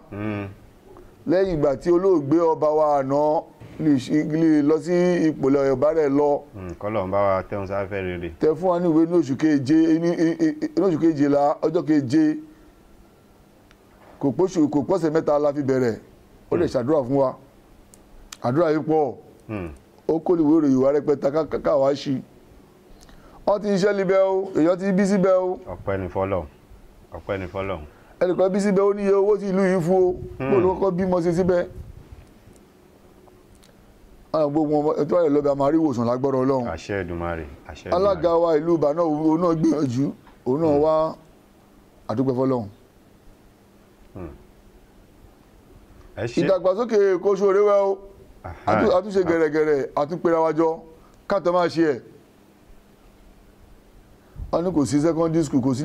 lẹ́yìn ìgbà tí olóògbé ọba wa àná lè lọ sí ipò ọba rẹ̀ lọ. kọ́lọ̀ ń bá wa tẹ́hun sáfẹ́ rere. tẹ fún wa ní ìwé ní oṣù kejìlá ọjọ́ keje kò pọ̀sẹ̀ mẹ́ta la fi bẹ̀rẹ̀ ó lè ṣàdúrà fún wa àdúrà yìí pọ̀ ó kó lè wérò ìwà rẹpẹtẹ káwá sí wọ́n ti iṣẹ́ libẹ̀ o èèyàn ti bí síbẹ̀ o. ọpẹ́ ní fọ́lọ́run ọpẹ́ ní fọ́lọ́run. ẹnìkan bí síbẹ̀ ó níye owó tí ìlú yìí fún o bó ló kọ́kọ́ bímọ sí síbẹ̀. àwọn gbogbo ọmọ ètò àyè lọ́bẹ̀ àmàrí ìwòsàn lágbọ́rọ̀ Ọlọ́run. àṣẹ Èdùmàrè àṣẹ Èdùmàrè. alága wa ìlú Ìbà náà òun náà gbìyànjú òun náà wá àdúgbò fọ́lọ́run. ìdàgbàsókè kó ṣòro wẹ́ o àtúnṣe gẹ̀rẹ́gẹ̀rẹ́ àtúnpẹ̀rẹ̀ wájọ káàtó máa ṣe ẹ̀. wọ́n ní kò sí secondary school kò sí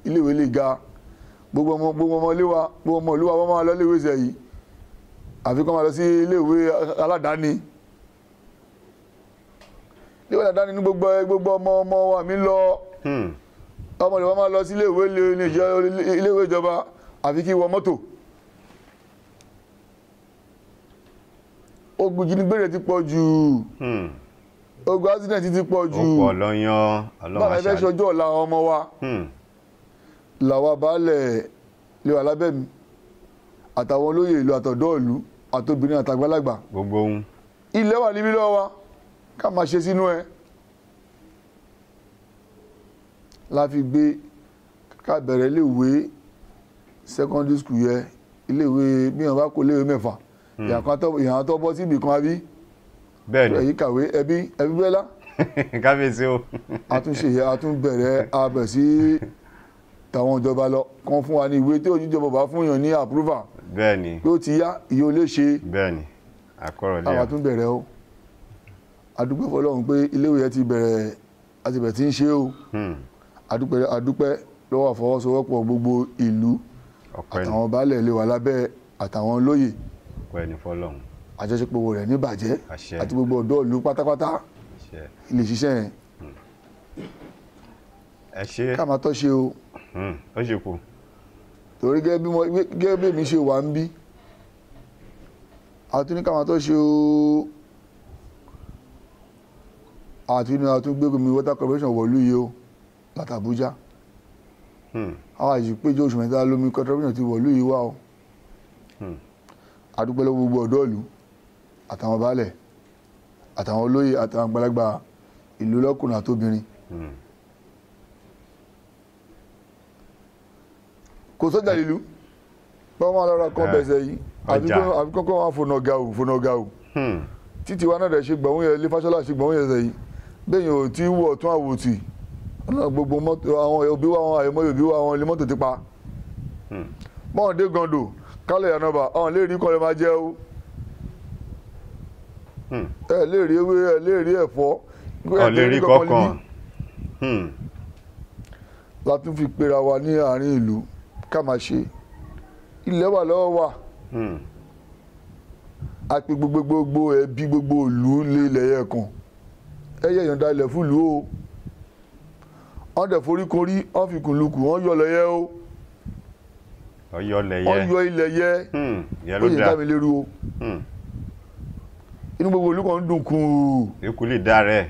iléèwé lè ga gbogbo ọmọ ìlú wa wọ́n máa lọ iléèwé ṣẹ̀ yìí àfi kọ́ máa lọ sí iléèwé aládàáni iléèwé aládàáni ní gbogbo ọmọ wa mi lọ ọmọ ìlú wa máa lọ sí iléèwé ìjọba àfi kí wọ mọ́tò. ogun jínigbére ti pọ̀ jù ogun accident ti pọ̀ jù ọ̀pọ̀ lọ́yàn báwo ẹ fẹ́ ṣọjọ́ ọ̀la ọmọ wa làwa baálẹ̀ lè wà lábẹ́ mi àtàwọn olóyè ìlú àtọ̀dọ́ ìlú àtobìnrin àtàgbàlagbà gbogbo ohun ilẹ̀ wà níbí lọ́wọ́ wa ká máa ṣe sínú ẹ̀ la fi gbé ká bẹ̀rẹ̀ iléèwé secondary school yẹ iléèwé bí wọn bá kó iléèwé mẹ́fà ìyàn tó bọ́ síbi kan àbí bẹ́ẹ̀ni èyí kàwé ẹbí bẹ́lá kábíyèsí o àtúnṣe àtúnbẹ̀rẹ̀ abẹ̀ sí tàwọn ìjọba lọ kàn fún wa ní ìwé tí òjújọba bá fún yàn ní approval bẹ́ẹ̀ni pé ó ti yá iye ó lè ṣe bẹ́ẹ̀ni àkọ́rọ̀ lẹ́yìn àwọn àtúnbẹ̀rẹ̀ o adúpẹ́ fọlọ́run pé iléèwé yẹn ti bẹ̀rẹ̀ àti bẹ̀rẹ̀ tí ń ṣe o adúpẹ́ lọ́wọ́ àfọwọ́sowọ́pọ̀ gbogbo ìlú àtàwọn baálẹ̀ ilé wa lábẹ́ àtàwọn olóyè ọpẹ́ ní fọlọ́run àjọṣepọ̀ rẹ̀ ní bàjẹ́ àti gbogbo ọ̀dọ́ ìlú pátápátá ilé ṣiṣẹ́ yẹn ẹ ṣe ká máa tọ́ ṣe o ó ṣe kù torí gẹ́gẹ́ bí mi ṣe wà ń bí àtúní ká máa tọ́ ṣe o àtúngbégomi water corporation wọ̀lú yìí o láti Àbújá àwọn àyè péjọ oṣù mẹ́ta lómi corporation ti wọ̀lú yìí wá o àdúpẹ́ lọ́wọ́ gbogbo ọ̀dọ́ ìlú àtàwọn baálẹ̀ àtàwọn olóyè àtàwọn àgbàlagbà ìlú lọ́kùnrin àtóbìnrin kò sọ́jà ìlú báwọn máa lọ́ra kan bẹ̀sẹ̀ yìí àfikọ́kọ́ wọn fònàgà o títí wa náà rẹ̀ ṣe gbọ̀hún yẹn ilé Fáṣọlá ṣe gbọ̀hún yẹn sẹ́yìn bẹ́yìn ò tí wọ̀ tún àwòtì ọ̀nà gbogbo mọ́tò àwọn òbí wa àwọn àyẹ̀mọ́ òbí wa àwọn ilé mọ́tò ti pa bọ́n dé gando kálẹ̀ yànnàbà ọ̀hún lè rí kọ́lẹ̀ máa jẹ́ o ẹ lè rí ewé ẹ lè rí ẹ̀fọ́ ẹ lè rí kọ̀ọ̀kan látún fi pera wa ní àárín ìlú ká máa ṣe ilẹ̀ wà lọ́wọ́ wa a pe gbogbo ẹbí gbogbo ìlú lé ilẹ̀ yẹn kan ẹyẹ ìyọ̀ǹda ilẹ̀ fún ìlú o wọ́n dẹ̀ forí korí wọ́n fi kùnlùkù wọ́n yọ lẹ́yẹ o wọ́n yọ ilẹ̀ yẹ ó yẹ dá mi lérú o inú gbogbo ìlú kan ń dùn kùn ún. ikú lè dá rẹ̀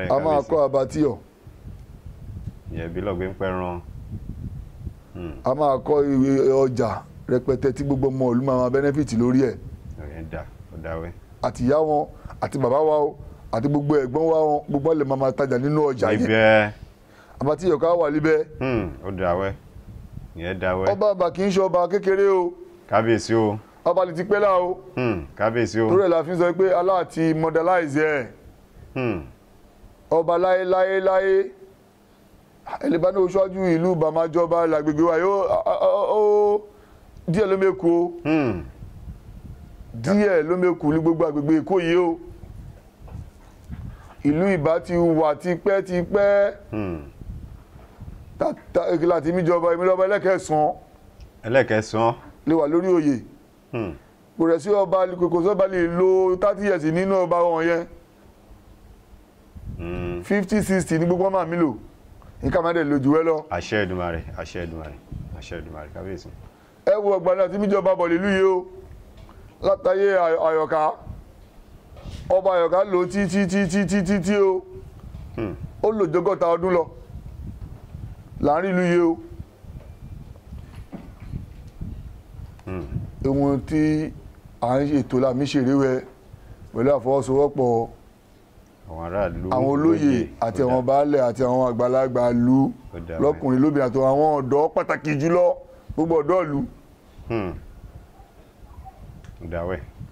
a máa kọ́ abatíọ̀. ìyẹ̀bí lọ́gbẹ́ ń pẹ́ràn. a máa kọ́ ọjà rẹpẹtẹ tí gbogbo ọmọ ìlú máa bẹ́nẹ́fìtì lórí ẹ̀. àtìyá wọn àti bàbá wa o àti gbogbo ẹ̀gbọ́n wa wọn gbogbo lè máa tajà nínú ọjà yẹn. ibẹ̀. abatíọ̀ ká wà níbẹ̀. ó dáwẹ́ ìyẹn dáwẹ́. ọba àgbà kì í ṣe ọba kékeré o. kábíyèsí o. ọba lè ti pẹ́ lá o. kábíyèsí o. torí ẹ̀ la fi sọ pé aláàtì modernize ẹ̀. ọba láyé ẹlẹ́bàá ní oṣooju ìlú bàmájọba làgbègbè wa yóò díẹ̀ ló mẹ́kù o díẹ̀ ló mẹ́kù ní gbogbo àgbègbè Èkó yìí o ìlú ìbá ti wà tipẹ́ ìkìlá tí ìmíjọba ẹlẹ́kẹ̀ẹ́sán lè wà lórí oyè kò rẹ̀ sí ọba kò sọ́ba lè lo 30 years nínú ọba wọn yẹn 50-60 ní gbogbo ọmọ mi lò nǹkan máa dẹ̀ lójú ẹ lọ. àṣẹ Èdùmàrè kábíyèsí. ẹ wo ọgbà náà tí míjọba bọ̀ nílùú yìí o látàyè Àyọ̀ká ọba Àyọ̀ká lò títí o ó lò jọgọ́ta ọdún lọ láàrin ìlú yìí o. ohun tí à ń ṣètò láàmì ṣèrèwẹ pẹ̀lú àfọwọ́sowọ́pọ̀ àwọn olóyè àti àwọn baálẹ̀ àti àwọn àgbàlagbà ìlú lọ́kùnrin lóbìnrin àti àwọn ọ̀dọ́ pàtàkì jùlọ gbogbo ọ̀dọ́ ìlú.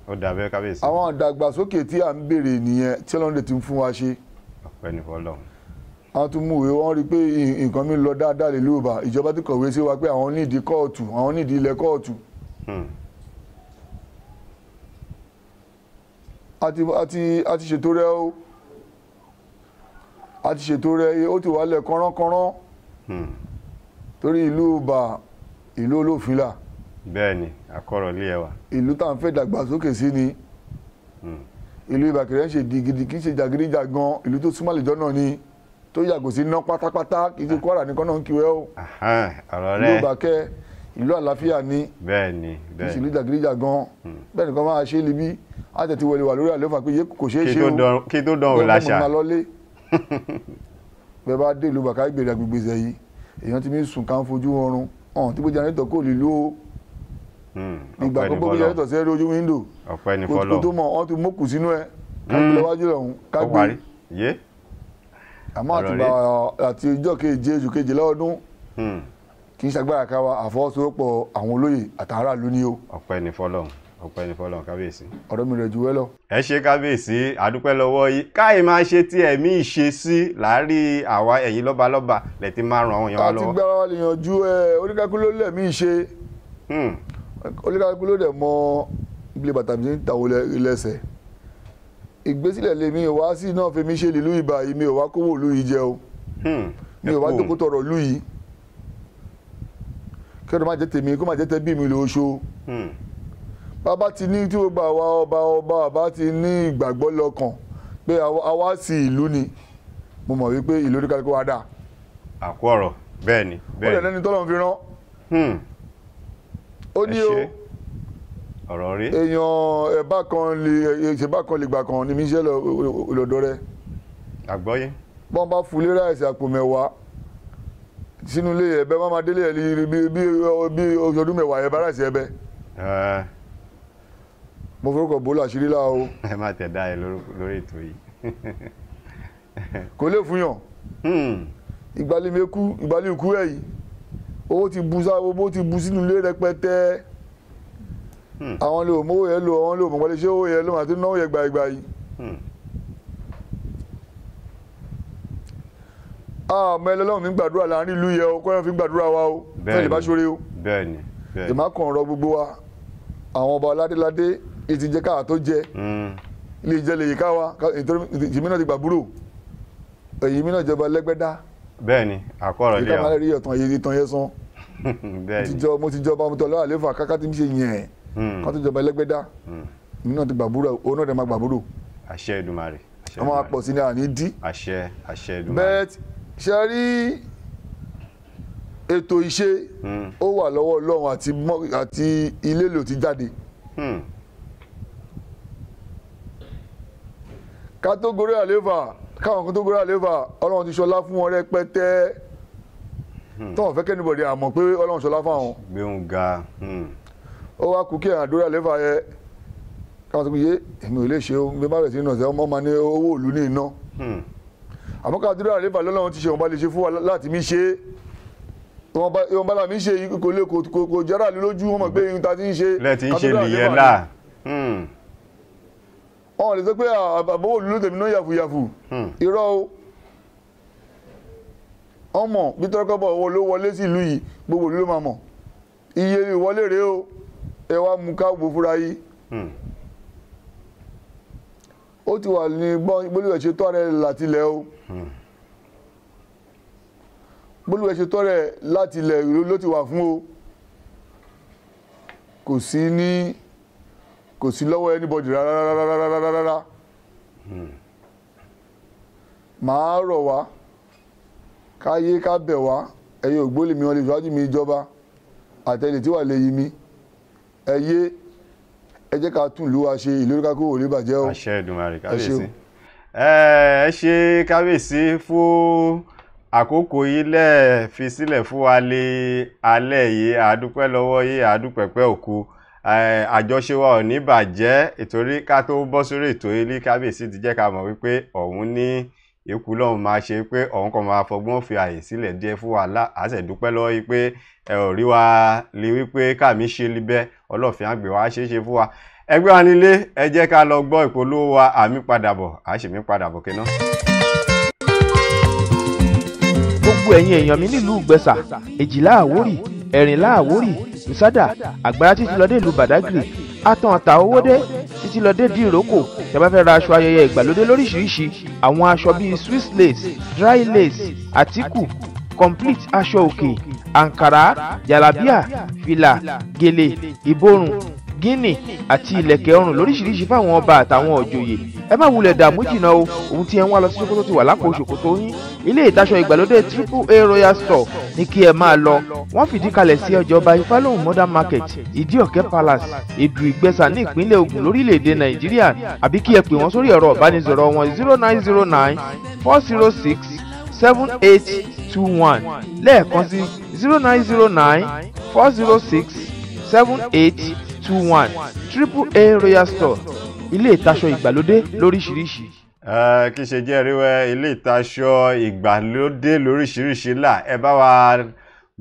ó dàbẹ́ kábíyèsí. àwọn ìdàgbàsókè tí à ń béèrè nìyẹn tí Ọlọ́run ti ń fún wa ṣe. ọpẹ́ ní fọ́lọ́run. wọ́n tún mú ìwé wọ́n rí i pé nǹkan mi lọ dáadáa lè lóòbá ìjọba ti kọ̀wé sí wa pé àwọn nídìí kóòtù àwọn nídìí ilẹ̀ kóòtù. a ti ṣètò rẹ̀ o a ti ṣètò rẹ̀ ó ti wà lẹ̀ kọ́rọ́nkọ́rọ́n torí ìlú Ìbà ìlú olófin là. bẹ́ẹ̀ni àkọ́rọ̀ lé ẹwà. ìlú tá à ń fẹ́ dàgbàsókè sí ni ìlú Ìbà kìí ṣe digidi kìí ṣe jàgídíjàgan ìlú tó súnmọ́ àlejò náà ni tó yàgò sí ná pátápátá kìí ṣe Kwara nìkan náà ń kíwẹ́ o. ìlú Ìbà kẹ́ ìlú àlàáfíà ni bẹ́ẹ̀ni kìí ṣe ìlú jàgídíjàgan bẹ́ẹ̀ nìkan máa ṣe níbí àtẹ̀tí wọlé wà lórí àléfà pé kò ṣeé ṣe o kí tó dán o láṣà bẹ́ẹ̀ bá dé ìlú bàkà ìgbèrè agbègbè ṣe yìí èèyàn ti mi sùn ká ń fojú oorun ọ̀hún tí bó jẹnẹrétọ̀ kò lè lò ó ìgbà kan gbogbo yẹn tọ̀ sí ẹ̀rí ojú wíńdò ọpẹ́ ní fọlọ́ kò tó mọ̀ wọ́n ti mókù sínú ẹ̀ kágbélé wájú lọ́hùn kágbé àmọ́ àti ìjọ keje oṣù kejìlá ọdún kì í ṣàgbára ká wa àfọwọ́sowọ́pọ̀ àwọn olóyè àtàrà lóní o. ọpẹ́ ní fọlọ́ kábíyèsí. ọ̀rọ̀ mi rẹ̀ jù wẹ́ lọ. ẹ ṣe kábíyèsí àdúpẹ́ lọ́wọ́ yìí káyì máa ṣe tí ẹ̀mí ìṣe sí láàárín àwa ẹ̀yin lọ́balọ́ba lẹ́tí máa ran àwọn èèyàn wa lọ́wọ́. àti gbára wa lè yanjú oníkàkú ló lẹ̀mí ìṣe oníkàkú ló dẹ̀ mọ ilé bàtà mi ń tàwọn ilẹ̀ṣẹ̀ ìgbésílẹ̀ lèmi ò wá sí náà fèmí ṣe ìlú ìbà yìí mi ò wá kówó ìlú yìí jẹ o mi ò wá tó kó tọrọ ìlú yìí kí ọdún máa jẹ́ tèmi kó máa jẹ́ tẹ́bí mi lóṣù bàbá ti ní tí ó gba àwa ọba bàbá ti ní ìgbàgbọ́ lọ́kàn pé àwa sí ìlú ni mo mọ̀ wípé ìlú orí kálukú wa dà. àkó ọ̀rọ̀ bẹ́ẹ̀ ni ó lẹ̀ lẹ́ni tọ́lọ́ fi rán ó ní o ọ̀rọ̀ rí èèyàn ìṣẹ̀bá kan lè gbà kan ní mi ṣe lọ́dọ̀ rẹ̀. àgbọ́yé. bọ́n bá fún lérà ẹ̀sẹ̀ àpò mẹ́wàá sínú ilé ẹ̀bẹ̀ máa délé ẹ̀ bí ọdún mẹ́wàá ẹ̀ bá rà sí ẹ̀bẹ̀. mo forúkọ bó láṣìírí láà o. ẹ má tẹ̀ dá ẹ lórí ètò yìí. kò lè fún yàn ìgbàlẹ̀ ikú ẹ̀ yìí owó ti bu sínú ilé rẹpẹtẹ àwọn lè mówó yẹn lò àwọn lè mọ̀ wọlé ṣé owó yẹn lò àti náwó yẹn gbàgbà yìí. àmọ́ ẹlẹ́lọ́run mi ń gbàdúrà láàrin ìlú yẹn o kọ́yọ́ fi ń gbàdúrà wa o fẹ́ẹ́ lè bá ṣoore o. bẹ́ẹ̀ni. ìmá kan ọ̀rọ̀ gbogbo wa àwọn ọba aládéládé ìtìjẹ káà tó jẹ ilé ìjẹ lè yí ká wa ìjìmí náà ti gbàbúrò èyí mi náà jọba lẹ́gbẹ́dá. bẹ́ẹ̀ni àkọ́rọ̀ ilé ọ. ìka máa rí ìtàn yẹn san. mo ti jọba mo tọ̀ lọ́wọ́ àléfà káká tí mi ṣe yẹn kan tó jọba lẹ́gbẹ́dá mi náà ti gbàbúrò òun náà dẹ̀ máa gbàbúrò. àṣẹ Èdùmàrè. ọmọ apọ̀ sí ni àní dí. àṣẹ Èdùmàrè. bẹ́ẹ̀ ṣe rí ètò ìṣe ó wà lọ́wọ́ Ọlọ́run àti ilé lò ti jáde. ká tó gorí àléfà káwọn kan tó gorí àléfà Ọlọ́run ti ṣọlá fún wọn rẹpẹtẹ tọ́wọ́n fẹ́ kẹ́nìbọ̀dì àmọ́ pé Ọlọ́run ṣọlá fáwọn. gbé ń ga. ó wá kú kí àdórí àléfà yẹ káwọn tó kú yé èmi ò lè ṣe o bí bá bẹ̀ sí ìnà ọ̀sẹ̀ ọmọ máa ní owó òlu ní iná àmọ́ ká àdórí àléfà lọ́lọ́run ti ṣe wọn bá lè ṣe fún wa láti mí ṣe wọn bá láàmì ṣe kò lè kò jẹ́rà lójú wọn mọ̀ pé ihun ta ti ń ṣe. lẹ́ẹ̀tì ń ṣe nìyẹn là. wọn lè sọ pé àbọ̀wò òlu ló tèmi náà yàfùyàfù irọ́ o ọmọ bí tọ́kọ́bọ̀ owó ló wọlé sí ìlú yìí gbogbo ìlú ló máa mọ̀ iye ìwọlé rèé o ẹ wá mú ká gbogbo fúra yìí ó ti wà ní bólúwẹ̀ ṣe tọ́ rẹ̀ látilẹ̀ o bólúwẹ̀ ṣe tọ́ rẹ̀ látilẹ̀ ló ti wà fún o kò sí lọ́wọ́ anybody rárá màá rọ̀ wá káyé ká bẹ̀ wá ẹ̀yẹ ògbólè mi wọn lè ṣáájú mi ìjọba àtẹ̀lẹ̀ tí wà lè yí mi ẹ̀yẹ ẹ jẹ́ ká tún ìlú wa ṣe ìlú ká kó òní bàjẹ́ o. àṣẹ Èdùmàrè kábíyèsí. ẹ ṣe kábíyèsí fún àkókò yìí lẹ́ẹ̀ fi sílẹ̀ fún wa lé alẹ́ yìí àdúpẹ́ lọ́wọ́ yìí àdúpẹ́pẹ́ òkú àjọṣe wa ò ní bàjẹ́ ìtorí ká tó bọ́ sórí ètò ilé kábíyèsí ti jẹ́ ká mọ̀ wípé ọ̀hún ní ikú lọ́hùn máa ṣe pé ọ̀hún kan máa fọgbọ́n fi àyè sílẹ̀ díẹ̀ fún wa àṣẹ̀dúpẹ́ lọ́wọ́ yìí pé ẹ ò rí wa lè wípé káàmì ṣe libẹ́ ọlọ́fin àgbẹ̀ wa ṣe é ṣe fún wa ẹgbẹ́ wa nílé ẹ jẹ́ ká lọ gbọ́ ìpolówó wa àmì padà bọ̀ àṣèmí padà bọ̀ kẹ́ná. gbogbo ẹ̀yin èèyàn mi nílùú Ìgbẹ̀sà Èjìlá Àwórì Ẹ̀rìnlá Àwórì Nsádà Àgbàrá títí lọ dé ìlú Bàdágìrì Àtàn Ọ̀tà Owódé títí lọ dé Dìrókò tẹ́ bá fẹ́ ra aṣọ ayẹyẹ ìgbàlódé lóríṣiríṣi àwọn aṣọ bíi Swiss lace dry lace àtíkù complete aṣọ òkè ankara jalabia fìlà gèlè ìborùn gíní àti ìlẹ̀kẹ̀ ọrùn lóríṣiríṣi fáwọn ọba àtàwọn òjòyè ẹ má wulẹ̀ dààmú jìnnà o ohun tí ẹ ń wá lọ sí Sókótó ti wà lápò ṣòkòtò yín ilé ìtaṣọ ìgbàlódé AAA Royal Store ní kí ẹ máa lọ wọ́n fìdí kalẹ̀ sí ọjà ọba Ifálóhùn Modern Market Ìdíọ̀kẹ́ Palace Èdù Ìgbẹ̀sà ní ìpínlẹ̀ Ògùn lórílẹ̀‐èdè Nàìjíríà àbí kí ẹ pè wọ́n sórí ẹ̀rọ ìbánisọ̀rọ̀ wọn 0909 406 7821 lẹ́ẹ̀kan sí 0909 406 7821 AAA Royal Store ilé ìtaṣọ ìgbàlódé lóríṣiríṣi. Kì í ṣe jẹ́ ríwẹ́ ilé ìtaṣọ ìgbàlódé lóríṣiríṣi là ẹ bá wa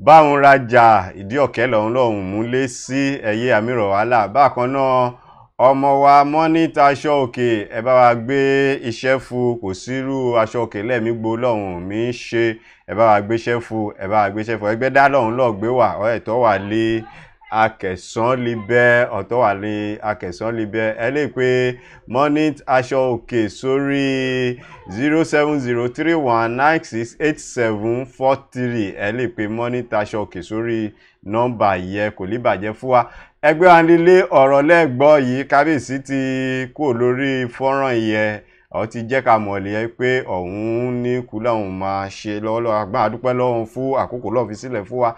báwọn rajà ìdí ọ̀kẹ́ lọ́hùn múlé sí ẹ̀yẹ àmìrọ̀ wàhálà bákan náà ọmọ wa Monit aṣọ òkè ẹ bá wa gbé iṣẹ́ fún kò sírú aṣọ òkè lẹ́ẹ̀mí gbó lọ́hùn mi ṣe ẹ bá wa gbéṣẹ́ fún ẹgbẹ́ dá lọ́hùn lọ́ọ̀ gbé wà ẹ̀tọ́ wà lé akẹ̀sán libẹ́ ọ̀tọ́ wà lé akẹ̀sán libẹ́ ẹ lè pe Monit aṣọ òkè sórí 07031968743 ẹ lè pe Monit aṣọ òkè sórí nọ́mbà yẹ kò lè bàjẹ́ fún wa ẹgbẹ́ wa nílé ọ̀rọ̀ lẹ́gbọ́ yìí kábíyèsí ti kú lórí fọ́nrán yẹ ọ ti jẹ́ ká mọ̀ lè pé ọ̀hún ní kú láwọn máa ṣe lọ́wọ́lọ́wọ́ agbára àdúpẹ́ lọ́wọ́ fún àkókò lọ́ọ̀ fi sílẹ̀ fún wa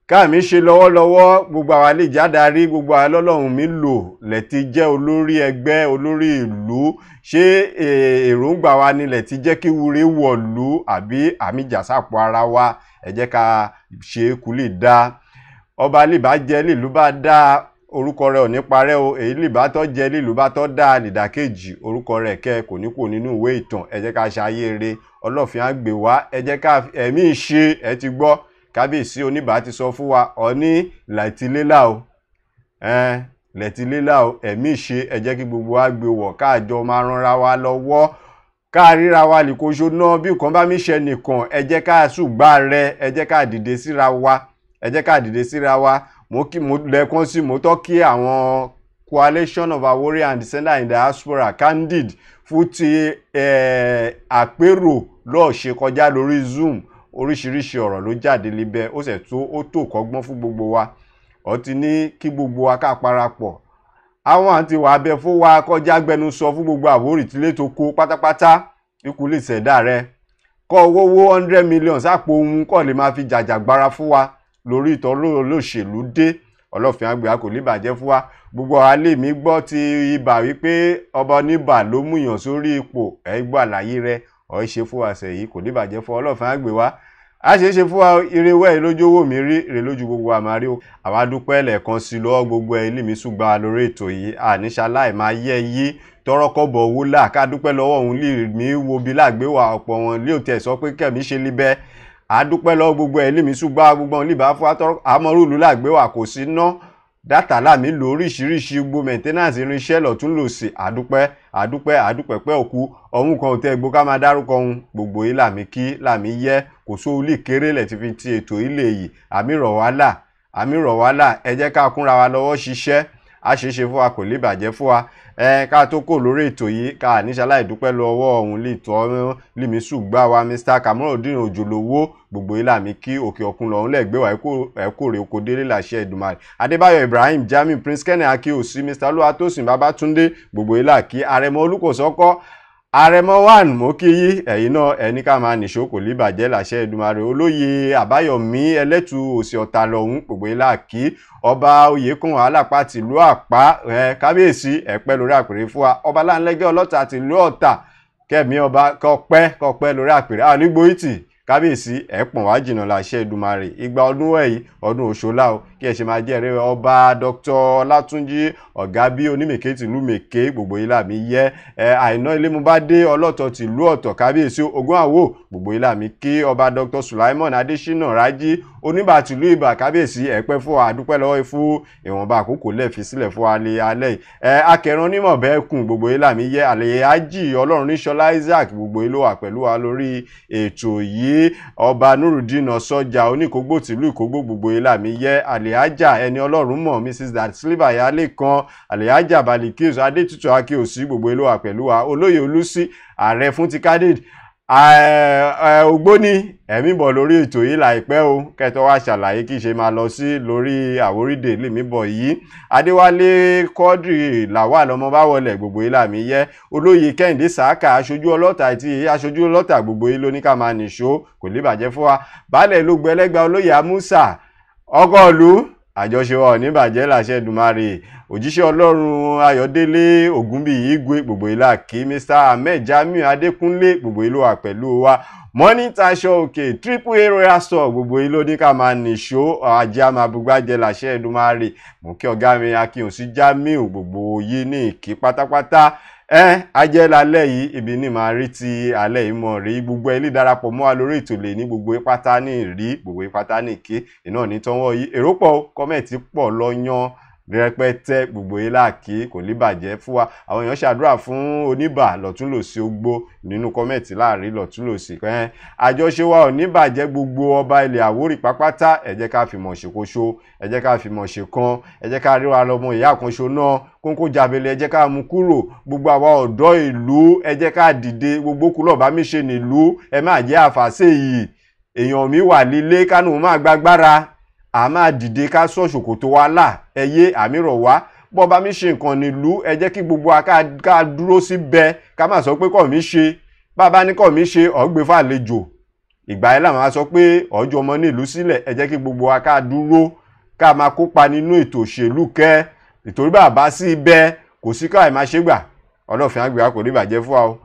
káàmì ṣe lọ́wọ́lọ́wọ́ gbogbo àwa lè jádarí gbogbo àwa lọ́lọ́run mi lò lẹ́tí jẹ́ olórí ẹgbẹ́ olórí ìlú ṣé èròǹgbà wa ni lẹ́tí jẹ́ kí wúre wọ̀lú àbí àmì jàsápọ̀ ara wa ẹ jẹ́ ká ṣe kú lè dá ọba lìbá jẹ́ lílù bá dá orúkọ rẹ̀ ò ní parẹ́ o èyí lìbá tọ́ jẹ́ lílù bá tọ́ dá nìdákejì orúkọ rẹ̀ kẹ́ kò ní kò nínú ìwé ìtàn ẹ jẹ́ ká ṣayé eré ọlọ́fin á gbé wá ẹ jẹ́ ká ẹ̀mí ṣe ẹ ti gbọ́ kábíyèsí oníbà ti sọ fún wa ọ̀ní lẹ́tìlélà o lẹ́tìlélà o ẹ̀mí ṣe ẹ jẹ́ kí gbogbo wa gbé wọ̀ káàjọ máa ranra wa lọ́wọ́ káàríra wa lè koṣo náà bí nǹkan bá mi ṣe nìkan ẹ jẹ́ ká ṣùgbà rẹ ẹ jẹ́ ká dìde síra wa ẹ jẹ́ ká dìde síra wa mo lẹ́ẹ̀kan sí mo tọ́ kí àwọn Coalition of Awori and Descendants in Diaspora candid fún ti àpérò lọ́ọ̀ ṣe kọjá lórí Zoom oríṣiríṣi ọ̀rọ̀ ló jáde libẹ̀ ó sì tó kọ́gbọ́n fún gbogbo wa ó ti ní kí gbogbo wa ká parapọ̀ àwọn àti wà bẹ fún wa kọjá gbẹnusọ fún gbogbo Àwórì tílé tó kó pátápátá ikú lè ṣẹ̀dá rẹ kọ́ owó 100 million sápò ohun kọ́ lè máa fi jàjàgbara fún wa lórí ìtọ́lú olóṣèlú dé ọlọ́fin àgbẹ̀ kò lè bàjẹ́ fún wa gbogbo alẹ́ mi gbọ́ ti ibà wípé ọba oníbà ló mú yàn sórí ipò ẹ gbọ́ àlàyé rẹ ọ̀ ṣe fún wa sẹ́yìn kò lè bàjẹ́ fún ọlọ́fin àgbẹ̀ wa a ṣe fún wa irewẹ́ lójú owó mi rí ire lójú gbogbo àmàrí o àwa dúpẹ́ lẹ́ẹ̀kan sí lọ́wọ́ gbogbo ilé mi ṣùgbọ́n lórí ètò yìí àníṣaláì máa yẹ yí tọrọkọ́bọ̀ owó là ká dúpẹ́ lọ́wọ́ òun lè mí wo bí lágbéwà ọ̀pọ̀ wọn lé òtẹ̀ sọ pé kẹ̀mí ṣe líbẹ́ àdúpẹ́ lọ́wọ́ gbogbo ilé mi ṣùgbọ́n gbogbo wọn lè bá fún àmọ́rúlù lágbéwà kò sí ná dátà láàmì lò oríṣiríṣi gbogbo maintenance irinṣẹ́ lọ́tún lò sí àdúpẹ́ pẹ́ òkú ọ̀hún kan tẹ́ gbó ká máa dárúkọ ohun gbogbo yìí làmì kí làmì yẹ kò sóò lè kéré lẹ̀ ti fi ti ètò ilé yìí àmì rọ̀ wálà ẹ jẹ́ ká kúnra wa lọ́wọ́ ṣiṣẹ́ àṣeṣe fún wa kò lè bàjẹ́ fún wa ká tó kò lórí ètò yìí ká níṣàláì dúpẹ́ lọ́wọ́ ọ̀hún lè tọ́ límí ṣùgbà wa Mr. Kamorudeen Òjòlówó gbogbo ilà mi kí òkè ọ̀kun lọ́hún lẹ́gbẹ́ wa ẹ̀kọ́ rẹ̀ oko délé làṣẹ Èdùmàrè Adébáyọ̀ Ibrahim Jamiu Prince Kenny Akíòsí Mr. Olúwatósìn Babátúndé gbogbo ilà kí Àrẹ̀mọ Olúkòsọ́kọ́ Àrẹ̀mọ 1 mo kí yí ẹ̀yin náà ẹni ká máa nìṣó kò lè bàjẹ́ làṣẹ Èdùmàrè Olóyè Àbáyọ̀mí Ẹlẹ́tù Òsì Ọ̀tà lọ́hún gbogbo ilà kí ọba Oyèkún Alápá tìlú Àpá kábíyèsí ẹ̀pẹ́ lórí àpèrè fún wa ọba Láńlẹ́gẹ́ Ọlọ́ta tìlú Ọ̀tà kẹ́mi ọba kọpẹ́ lórí àpèrè àwọn onígbòyìtì kábíyèsí ẹ̀pọ̀n wá jìnnà làṣẹ Èdùmàrè ìgbà ọdún wẹ̀yí ọdún Òṣòlá o kí ẹ ṣe máa jẹ́ ẹ̀rẹ́ ọba Dr. Ọlátúnjí ọ̀gá bí onímèké tìlú mèké gbogbo ilà mi yẹ àìná ilé mo bá dé ọlọ́tọ̀ tìlú Ọ̀tọ̀ kábíyèsí Ògún Àwò gbogbo ilà mi kí ọba Dr. Sulaimon Adésínà Rájí oníbà tìlú Ìbà kábíyèsí ẹ̀pẹ́ fún wa àdúpẹ́ lọ́wọ́ fún ìwọ̀nba àkókò lẹ́ẹ̀fi sílẹ̀ fún wa alẹ́ akẹran onímọ̀ bẹ́ẹ̀ kùn gbogbo ilà mi yẹ àlẹ́ ájì Ọlọ́run níṣọlá Isaac gbogbo ilé wà pẹ̀lú wa lórí ètò yìí ọba Nurudeen Ọ̀sọ́jà oníkógbó tìlú Ìkógbó gbogbo ilà mi yẹ àlẹ́hájà ẹni Ọlọ́run mọ̀ Mrs. Datsliva Yálé kan àlẹ́hájà Balikis Adétutù Akíòsí gbogbo ilé wà pẹ̀lú wa olóyè Olúsí ààrẹ fún ti kádìd ògbóni ẹ̀mí bọ̀ lórí ètò yìí láìpẹ́ o kẹtọ́ wá ṣàlàyé kí ṣe máa lọ sí lórí Àwórì Day lèmi bọ̀ yìí Adéwálé Quadri Lawal ọmọ bá wọlé gbogbo yìí làmì yẹ olóyè Kẹ́hìndé Sàákà aṣojú ọlọ́tà àti aṣojú ọlọ́tà gbogbo yìí lóní ká máa nìṣó kò lè bàjẹ́ fún wa baálẹ̀ ló gbẹlẹ́gbà olóyè Amúsà ọgọ́ọ̀lú àjọṣe wa ò ní bàjẹ́ láṣẹ Èdùmàrè. Òjíṣẹ́ Ọlọ́run Ayọ̀délé Ògúnbíyì Igwe gbogbo ìlà kí Mr. Ahmed Jamiu Adékúnlé gbogbo ìlú wà pẹ̀lú wa. Mọ́nítà Ṣọ́ọ̀kè Triple A Royal Store gbogbo ìlú ní ká máa nìṣó ajé àmàbùgbàjẹ́ láṣẹ Èdùmàrè. Mo kí ọ̀gá mi Akínyòsí Jamiu gbogbo yìí ní ìkí pátápátá. Ajẹ́ lálẹ́ yìí ibi ní máa rí ti alẹ́ yìí mọ̀ rí gbogbo ilé darapọ̀ mọ́ wa lórí ètò lè ní gbogbo ìpátá ní rí gbogbo ìpátá ní ké iná ní tọ́wọ́ yìí èrò pọ̀ kọ́mẹ̀tì pọ̀ lọ́yán rẹpẹtẹ gbogbo ìlàkí kò ní bàjẹ́ fún wa. Àwọn èèyàn ṣàdúrà fún oníbà lọ́túnlòsì ogbó nínú kọ́mẹ̀tì láàrin lọ́túnlòsì àjọṣe wa ò ní bàjẹ́ gbogbo ọba ilẹ̀ Àwórì pápátá ẹ jẹ́ ká fìmọ̀ ṣèkóṣó ẹ jẹ́ ká fìmọ̀ ṣèkan ẹ jẹ́ ká ríra lọ́mọ ìyá àkànṣo náà kónkó jàbẹ̀lẹ̀ ẹ jẹ́ ká mú kúrò gbogbo àwa ọ̀dọ́ ìlú ẹ jẹ́ ká dìde gbogbo kúlọ̀ bá mi ṣe nílùú ẹ má jẹ́ àfàṣe yìí èèyàn mi wà lílé kánú má gbágbára a máa dìde ká sọ ṣòkòtò wa là ẹyẹ àmírọ̀ wá bọ́ bá mi ṣe nǹkan nílùú ẹ jẹ́ kí gbogbo wa ká dúró síbẹ̀ ká má sọ pé kọ̀ mí ṣe bàbá ní kọ̀ mí ṣe ọ̀gbẹ́ fàlejò ìgbà yẹn làwọn á sọ pé ọjọ́ ọmọ nílùú sílẹ̀ ẹ jẹ́ kí gbogbo wa ká dúró ká máa kópa nínú ètò òṣèlú kẹ́ ìtorí bàbá sí ibẹ̀ kò sí káì máa ṣe gbà ọlọ́fin àgbẹ̀ wa kò ní bàjẹ́ fún wa o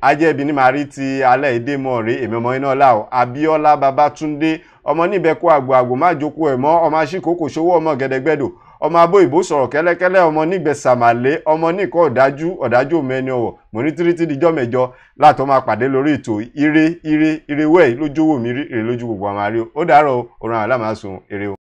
ajẹ́bi ní màá rí ti alẹ́ èdè mọ́ rèé èmi ọmọ iná ọ̀la o Abíọ́lá Babátúndé ọmọ níbẹ̀ kó àgbò má jókòó ẹ̀ mọ́ ọmọ aṣíkòkò ṣòwò ọmọ gẹ́dẹ́gbẹ́dò ọmọ abó ìbò sọ̀rọ̀ kẹ́lẹ́kẹ́lẹ́ ọmọ nígbẹ̀ sàmàlẹ́ ọmọ nìkọ́ ọ̀dájú mẹ́ni ọ̀wọ̀ mo ní tírítí dijọ́ mẹ́jọ látọ̀ máa pàdé lórí ètò ire wẹ́ẹ̀ lójúwò mi rí èrè lójú gbogbo àwọn àríò ó dàárọ̀ òrùn àlámàsùn èrè o.